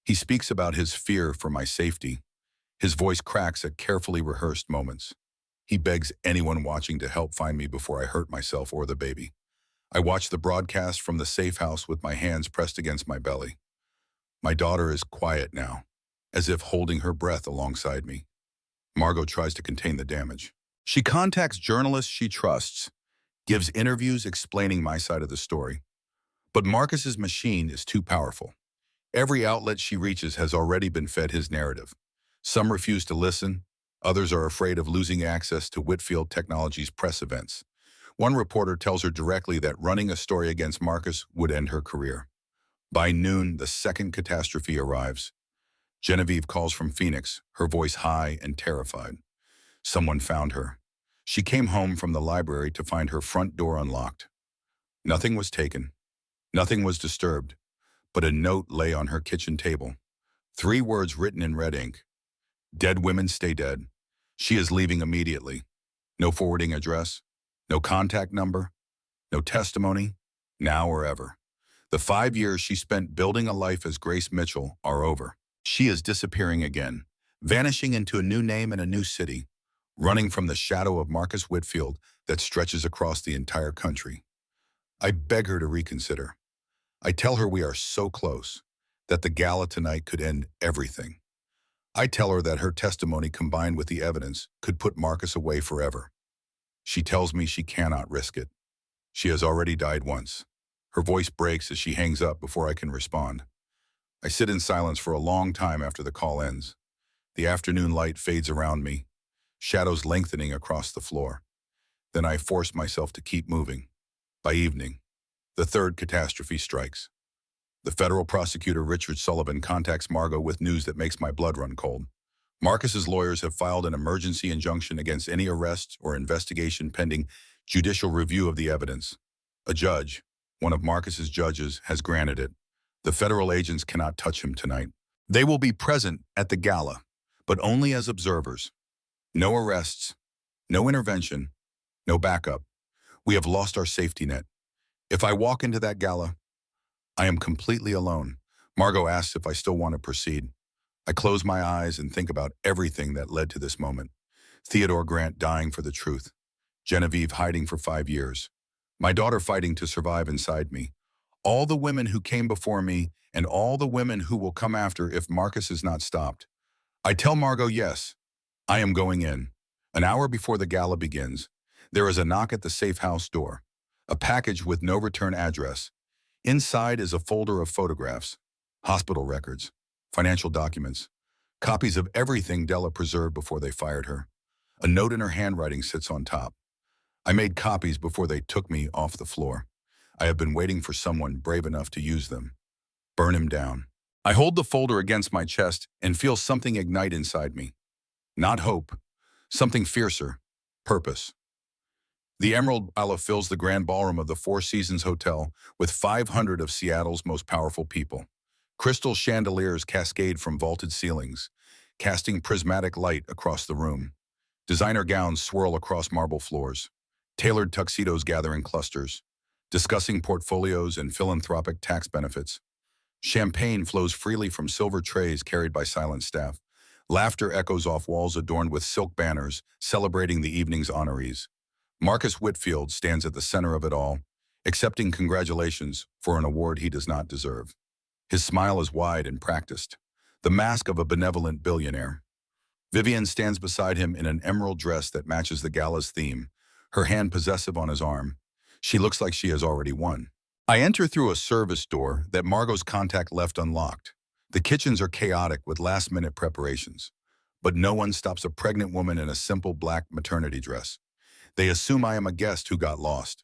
He speaks about his fear for my safety. His voice cracks at carefully rehearsed moments. He begs anyone watching to help find me before I hurt myself or the baby. I watch the broadcast from the safe house with my hands pressed against my belly. My daughter is quiet now, as if holding her breath alongside me. Margot tries to contain the damage. She contacts journalists she trusts, gives interviews explaining my side of the story. But Marcus's machine is too powerful. Every outlet she reaches has already been fed his narrative. Some refuse to listen. Others are afraid of losing access to Whitfield Technologies press events, One reporter tells her directly that running a story against Marcus would end her career. By noon, the second catastrophe arrives. Genevieve calls from Phoenix, her voice high and terrified. Someone found her. She came home from the library to find her front door unlocked. Nothing was taken. Nothing was disturbed, but a note lay on her kitchen table. 3 words written in red ink. Dead women stay dead. She is leaving immediately. No forwarding address, no contact number, no testimony, now or ever. The 5 years she spent building a life as Grace Mitchell are over. She is disappearing again, vanishing into a new name and a new city, running from the shadow of Marcus Whitfield that stretches across the entire country. I beg her to reconsider. I tell her we are so close, that the gala tonight could end everything. I tell her that her testimony combined with the evidence could put Marcus away forever. She tells me she cannot risk it. She has already died once. Her voice breaks as she hangs up before I can respond. I sit in silence for a long time after the call ends. The afternoon light fades around me, shadows lengthening across the floor. Then I force myself to keep moving. By evening, the third catastrophe strikes. The federal prosecutor Richard Sullivan contacts Margot with news that makes my blood run cold. Marcus's lawyers have filed an emergency injunction against any arrest or investigation pending judicial review of the evidence. A judge, one of Marcus's judges, has granted it. The federal agents cannot touch him tonight. They will be present at the gala, but only as observers. No arrests, no intervention, no backup. We have lost our safety net. If I walk into that gala, I am completely alone. Margot asks if I still want to proceed. I close my eyes and think about everything that led to this moment. Theodore Grant dying for the truth. Genevieve hiding for 5 years. My daughter fighting to survive inside me. All the women who came before me and all the women who will come after if Marcus is not stopped. I tell Margot yes, I am going in. An hour before the gala begins, there is a knock at the safe house door. A package with no return address. Inside is a folder of photographs, hospital records, financial documents, copies of everything Della preserved before they fired her. A note in her handwriting sits on top. I made copies before they took me off the floor. I have been waiting for someone brave enough to use them. Burn him down. I hold the folder against my chest and feel something ignite inside me. Not hope, something fiercer, purpose. The Emerald Gala fills the grand ballroom of the Four Seasons Hotel with 500 of Seattle's most powerful people. Crystal chandeliers cascade from vaulted ceilings, casting prismatic light across the room. Designer gowns swirl across marble floors. Tailored tuxedos gather in clusters, discussing portfolios and philanthropic tax benefits. Champagne flows freely from silver trays carried by silent staff. Laughter echoes off walls adorned with silk banners, celebrating the evening's honorees. Marcus Whitfield stands at the center of it all, accepting congratulations for an award he does not deserve. His smile is wide and practiced, the mask of a benevolent billionaire. Vivian stands beside him in an emerald dress that matches the gala's theme, her hand possessive on his arm. She looks like she has already won. I enter through a service door that Margot's contact left unlocked. The kitchens are chaotic with last-minute preparations, but no one stops a pregnant woman in a simple black maternity dress. They assume I am a guest who got lost.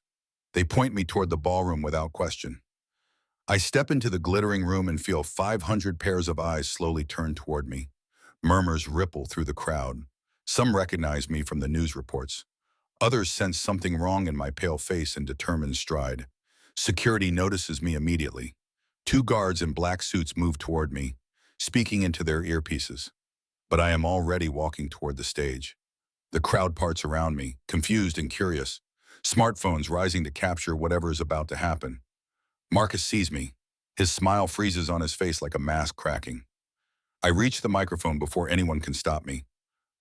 They point me toward the ballroom without question. I step into the glittering room and feel 500 pairs of eyes slowly turn toward me. Murmurs ripple through the crowd. Some recognize me from the news reports. Others sense something wrong in my pale face and determined stride. Security notices me immediately. 2 guards in black suits move toward me, speaking into their earpieces. But I am already walking toward the stage. The crowd parts around me, confused and curious, smartphones rising to capture whatever is about to happen. Marcus sees me. His smile freezes on his face like a mask cracking. I reach the microphone before anyone can stop me.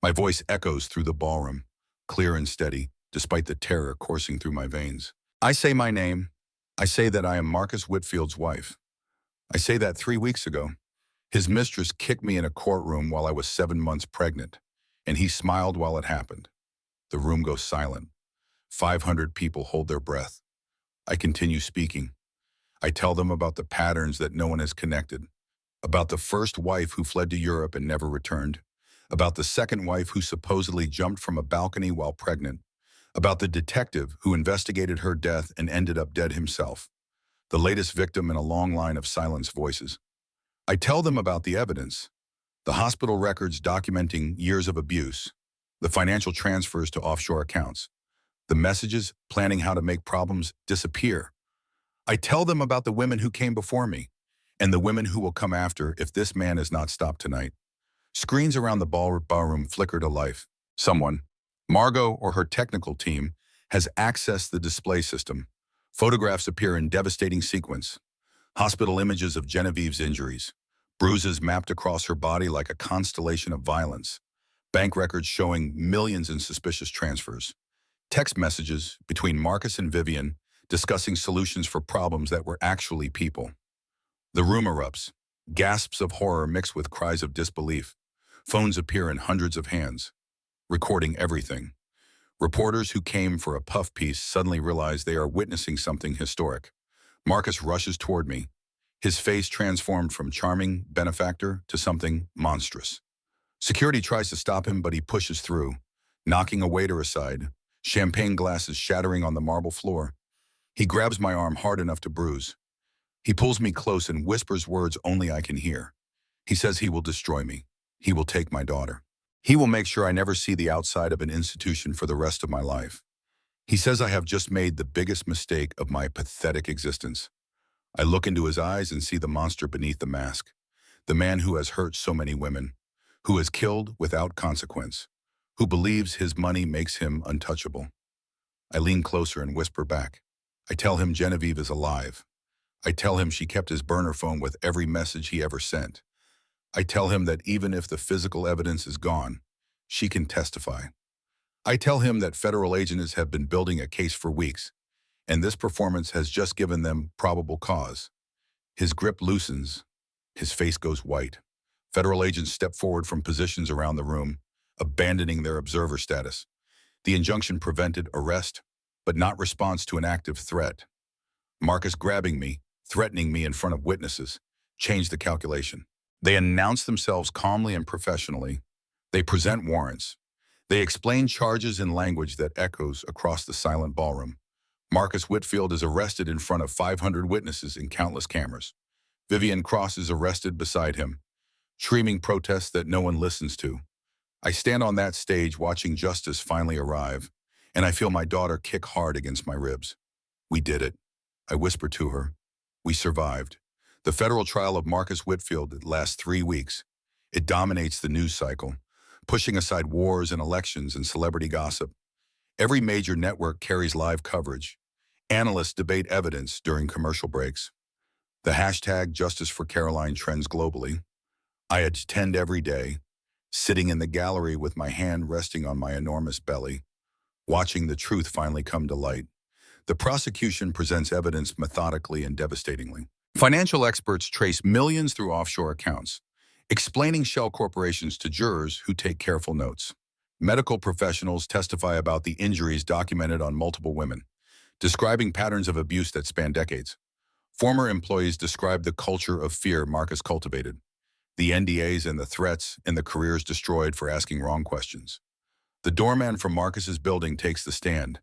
My voice echoes through the ballroom, clear and steady, despite the terror coursing through my veins. I say my name. I say that I am Marcus Whitfield's wife. I say that 3 weeks ago, his mistress kicked me in a courtroom while I was 7 months pregnant, and he smiled while it happened. The room goes silent. 500 people hold their breath. I continue speaking. I tell them about the patterns that no one has connected, about the first wife who fled to Europe and never returned, about the second wife who supposedly jumped from a balcony while pregnant, about the detective who investigated her death and ended up dead himself, the latest victim in a long line of silenced voices. I tell them about the evidence, the hospital records documenting years of abuse, the financial transfers to offshore accounts, the messages planning how to make problems disappear. I tell them about the women who came before me and the women who will come after if this man is not stopped tonight. Screens around the ballroom flicker to life. Someone, Margot or her technical team, has accessed the display system. Photographs appear in devastating sequence. Hospital images of Genevieve's injuries. Bruises mapped across her body like a constellation of violence. Bank records showing millions in suspicious transfers. Text messages between Marcus and Vivian discussing solutions for problems that were actually people. The room erupts. Gasps of horror mixed with cries of disbelief. Phones appear in hundreds of hands, recording everything. Reporters who came for a puff piece suddenly realize they are witnessing something historic. Marcus rushes toward me, his face transformed from charming benefactor to something monstrous. Security tries to stop him, but he pushes through, knocking a waiter aside, champagne glasses shattering on the marble floor. He grabs my arm hard enough to bruise. He pulls me close and whispers words only I can hear. He says he will destroy me. He will take my daughter. He will make sure I never see the outside of an institution for the rest of my life. He says I have just made the biggest mistake of my pathetic existence. I look into his eyes and see the monster beneath the mask, the man who has hurt so many women, who has killed without consequence, who believes his money makes him untouchable. I lean closer and whisper back. I tell him Genevieve is alive. I tell him she kept his burner phone with every message he ever sent. I tell him that even if the physical evidence is gone, she can testify. I tell him that federal agents have been building a case for weeks, and this performance has just given them probable cause. His grip loosens. His face goes white. Federal agents step forward from positions around the room, abandoning their observer status. The injunction prevented arrest, but not response to an active threat. Marcus grabbing me, threatening me in front of witnesses, changed the calculation. They announce themselves calmly and professionally. They present warrants. They explain charges in language that echoes across the silent ballroom. Marcus Whitfield is arrested in front of 500 witnesses in countless cameras. Vivian Cross is arrested beside him, screaming protests that no one listens to. I stand on that stage watching justice finally arrive, and I feel my daughter kick hard against my ribs. We did it. I whisper to her. We survived. The federal trial of Marcus Whitfield lasts 3 weeks. It dominates the news cycle, pushing aside wars and elections and celebrity gossip. Every major network carries live coverage. Analysts debate evidence during commercial breaks. The hashtag Justice for Caroline trends globally. I attend every day, sitting in the gallery with my hand resting on my enormous belly, watching the truth finally come to light. The prosecution presents evidence methodically and devastatingly. Financial experts trace millions through offshore accounts, explaining shell corporations to jurors who take careful notes. Medical professionals testify about the injuries documented on multiple women, describing patterns of abuse that span decades. Former employees describe the culture of fear Marcus cultivated, the NDAs and the threats and the careers destroyed for asking wrong questions. The doorman from Marcus's building takes the stand.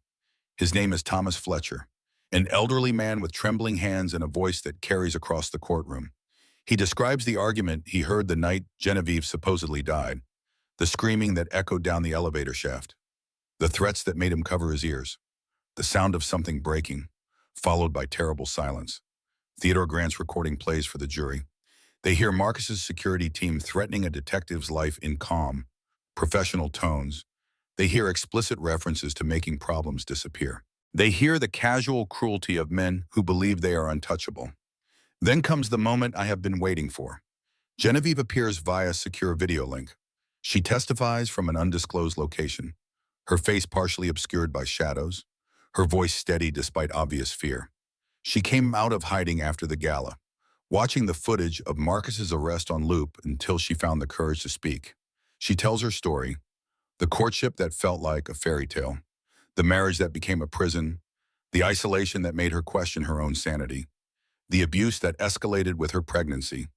His name is Thomas Fletcher, an elderly man with trembling hands and a voice that carries across the courtroom. He describes the argument he heard the night Genevieve supposedly died, the screaming that echoed down the elevator shaft, the threats that made him cover his ears, the sound of something breaking, followed by terrible silence. Theodore Grant's recording plays for the jury. They hear Marcus's security team threatening a detective's life in calm, professional tones. They hear explicit references to making problems disappear. They hear the casual cruelty of men who believe they are untouchable. Then comes the moment I have been waiting for. Genevieve appears via secure video link. She testifies from an undisclosed location, her face partially obscured by shadows, her voice steady despite obvious fear. She came out of hiding after the gala, watching the footage of Marcus's arrest on loop until she found the courage to speak. She tells her story, the courtship that felt like a fairy tale, the marriage that became a prison, the isolation that made her question her own sanity, the abuse that escalated with her pregnancy,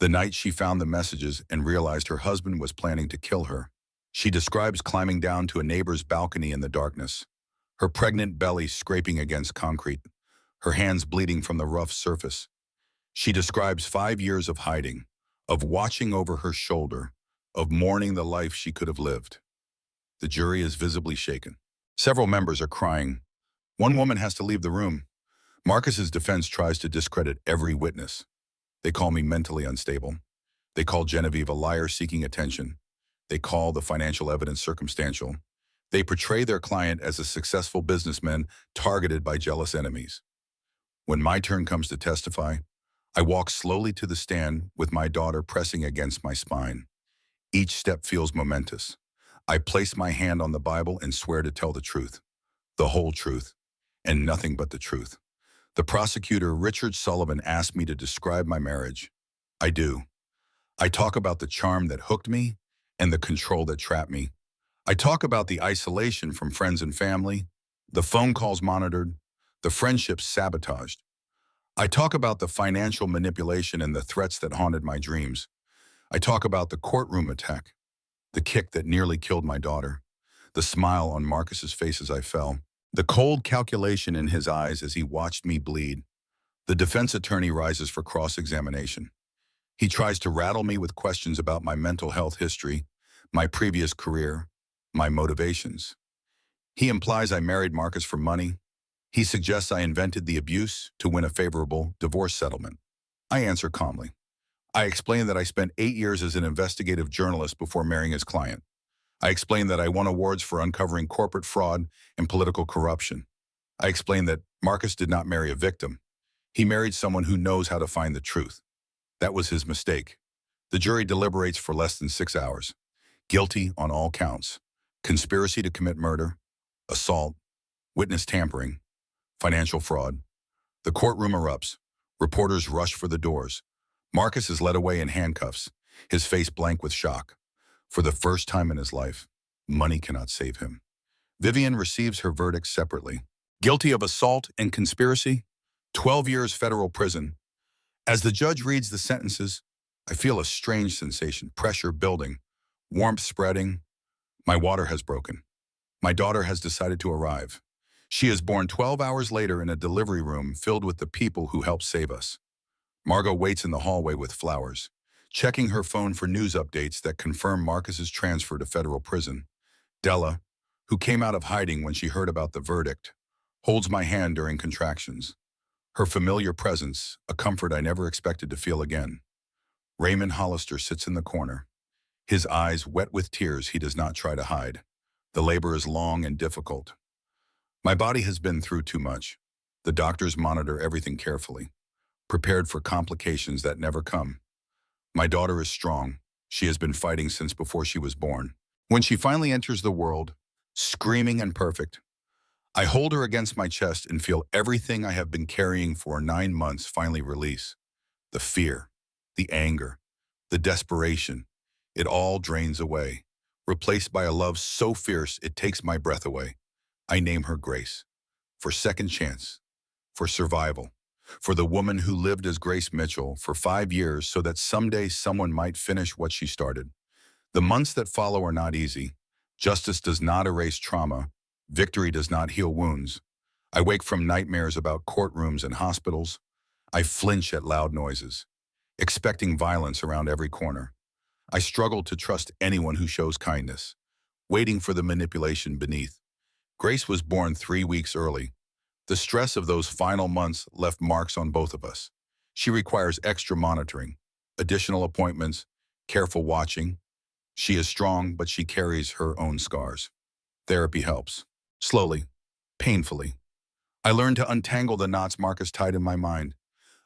the night she found the messages and realized her husband was planning to kill her. She describes climbing down to a neighbor's balcony in the darkness, her pregnant belly scraping against concrete, her hands bleeding from the rough surface. She describes 5 years of hiding, of watching over her shoulder, of mourning the life she could have lived. The jury is visibly shaken. Several members are crying. One woman has to leave the room. Marcus's defense tries to discredit every witness. They call me mentally unstable. They call Genevieve a liar seeking attention. They call the financial evidence circumstantial. They portray their client as a successful businessman targeted by jealous enemies. When my turn comes to testify, I walk slowly to the stand with my daughter pressing against my spine. Each step feels momentous. I place my hand on the Bible and swear to tell the truth, the whole truth, and nothing but the truth. The prosecutor, Richard Sullivan, asked me to describe my marriage. I do. I talk about the charm that hooked me and the control that trapped me. I talk about the isolation from friends and family, the phone calls monitored, the friendships sabotaged. I talk about the financial manipulation and the threats that haunted my dreams. I talk about the courtroom attack, the kick that nearly killed my daughter, the smile on Marcus's face as I fell, the cold calculation in his eyes as he watched me bleed. The defense attorney rises for cross-examination. He tries to rattle me with questions about my mental health history, my previous career, my motivations. He implies I married Marcus for money. He suggests I invented the abuse to win a favorable divorce settlement. I answer calmly. I explain that I spent 8 years as an investigative journalist before marrying his client. I explain that I won awards for uncovering corporate fraud and political corruption. I explain that Marcus did not marry a victim. He married someone who knows how to find the truth. That was his mistake. The jury deliberates for less than 6 hours. Guilty on all counts. Conspiracy to commit murder, assault, witness tampering, financial fraud. The courtroom erupts. Reporters rush for the doors. Marcus is led away in handcuffs, his face blank with shock. For the first time in his life, money cannot save him. Vivian receives her verdict separately. Guilty of assault and conspiracy, 12 years federal prison. As the judge reads the sentences, I feel a strange sensation, pressure building, warmth spreading. My water has broken. My daughter has decided to arrive. She is born 12 hours later in a delivery room filled with the people who helped save us. Margot waits in the hallway with flowers, checking her phone for news updates that confirm Marcus's transfer to federal prison. Della, who came out of hiding when she heard about the verdict, holds my hand during contractions. Her familiar presence, a comfort I never expected to feel again. Raymond Hollister sits in the corner. His eyes wet with tears he does not try to hide. The labor is long and difficult. My body has been through too much. The doctors monitor everything carefully, prepared for complications that never come. My daughter is strong. She has been fighting since before she was born. When she finally enters the world, screaming and perfect, I hold her against my chest and feel everything I have been carrying for 9 months finally release. The fear, the anger, the desperation, it all drains away, replaced by a love so fierce it takes my breath away. I name her Grace, for second chance, for survival, for the woman who lived as Grace Mitchell for 5 years so that someday someone might finish what she started. The months that follow are not easy. Justice does not erase trauma. Victory does not heal wounds. I wake from nightmares about courtrooms and hospitals. I flinch at loud noises, expecting violence around every corner. I struggle to trust anyone who shows kindness, waiting for the manipulation beneath. Grace was born 3 weeks early. The stress of those final months left marks on both of us. She requires extra monitoring, additional appointments, careful watching. She is strong, but she carries her own scars. Therapy helps. Slowly, painfully. I learned to untangle the knots Marcus tied in my mind.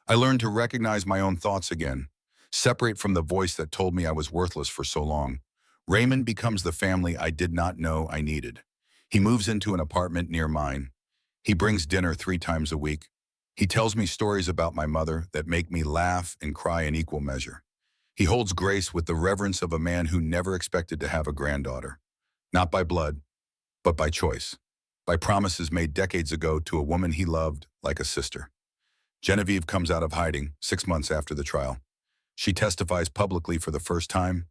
I learned to recognize my own thoughts again, separate from the voice that told me I was worthless for so long. Raymond becomes the family I did not know I needed. He moves into an apartment near mine. He brings dinner 3 times a week. He tells me stories about my mother that make me laugh and cry in equal measure. He holds Grace with the reverence of a man who never expected to have a granddaughter. Not by blood, but by choice. By promises made decades ago to a woman he loved like a sister. Genevieve comes out of hiding 6 months after the trial. She testifies publicly for the first time,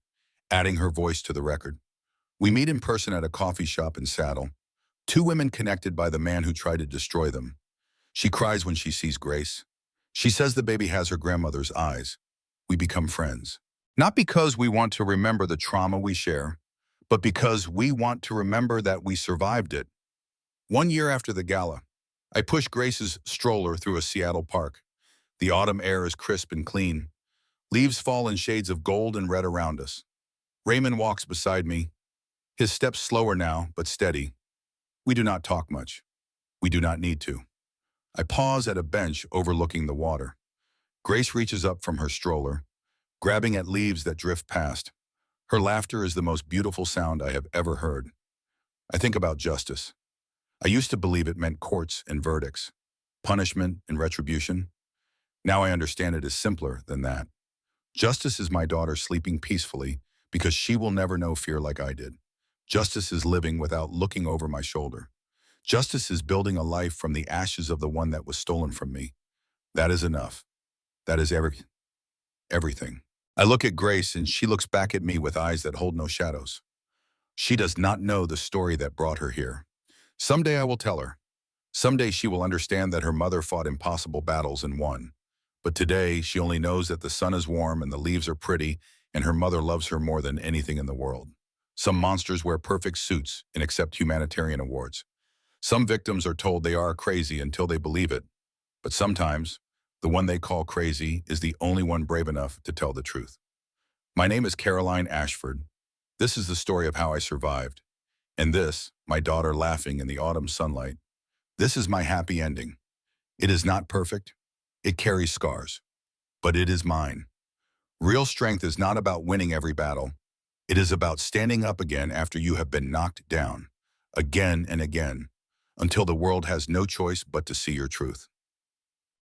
adding her voice to the record. We meet in person at a coffee shop in Saddle. Two women connected by the man who tried to destroy them. She cries when she sees Grace. She says the baby has her grandmother's eyes. We become friends. Not because we want to remember the trauma we share, but because we want to remember that we survived it. 1 year after the gala, I push Grace's stroller through a Seattle park. The autumn air is crisp and clean. Leaves fall in shades of gold and red around us. Raymond walks beside me, his steps slower now, but steady. We do not talk much. We do not need to. I pause at a bench overlooking the water. Grace reaches up from her stroller, grabbing at leaves that drift past. Her laughter is the most beautiful sound I have ever heard. I think about justice. I used to believe it meant courts and verdicts, punishment and retribution. Now I understand it is simpler than that. Justice is my daughter sleeping peacefully because she will never know fear like I did. Justice is living without looking over my shoulder. Justice is building a life from the ashes of the one that was stolen from me. That is enough. That is everything. I look at Grace and she looks back at me with eyes that hold no shadows. She does not know the story that brought her here. Someday I will tell her. Someday she will understand that her mother fought impossible battles and won. But today she only knows that the sun is warm and the leaves are pretty and her mother loves her more than anything in the world. Some monsters wear perfect suits and accept humanitarian awards. Some victims are told they are crazy until they believe it. But sometimes, the one they call crazy is the only one brave enough to tell the truth. My name is Caroline Ashford. This is the story of how I survived. And this, my daughter laughing in the autumn sunlight. This is my happy ending. It is not perfect. It carries scars. But it is mine. Real strength is not about winning every battle. It is about standing up again after you have been knocked down, again and again, until the world has no choice but to see your truth.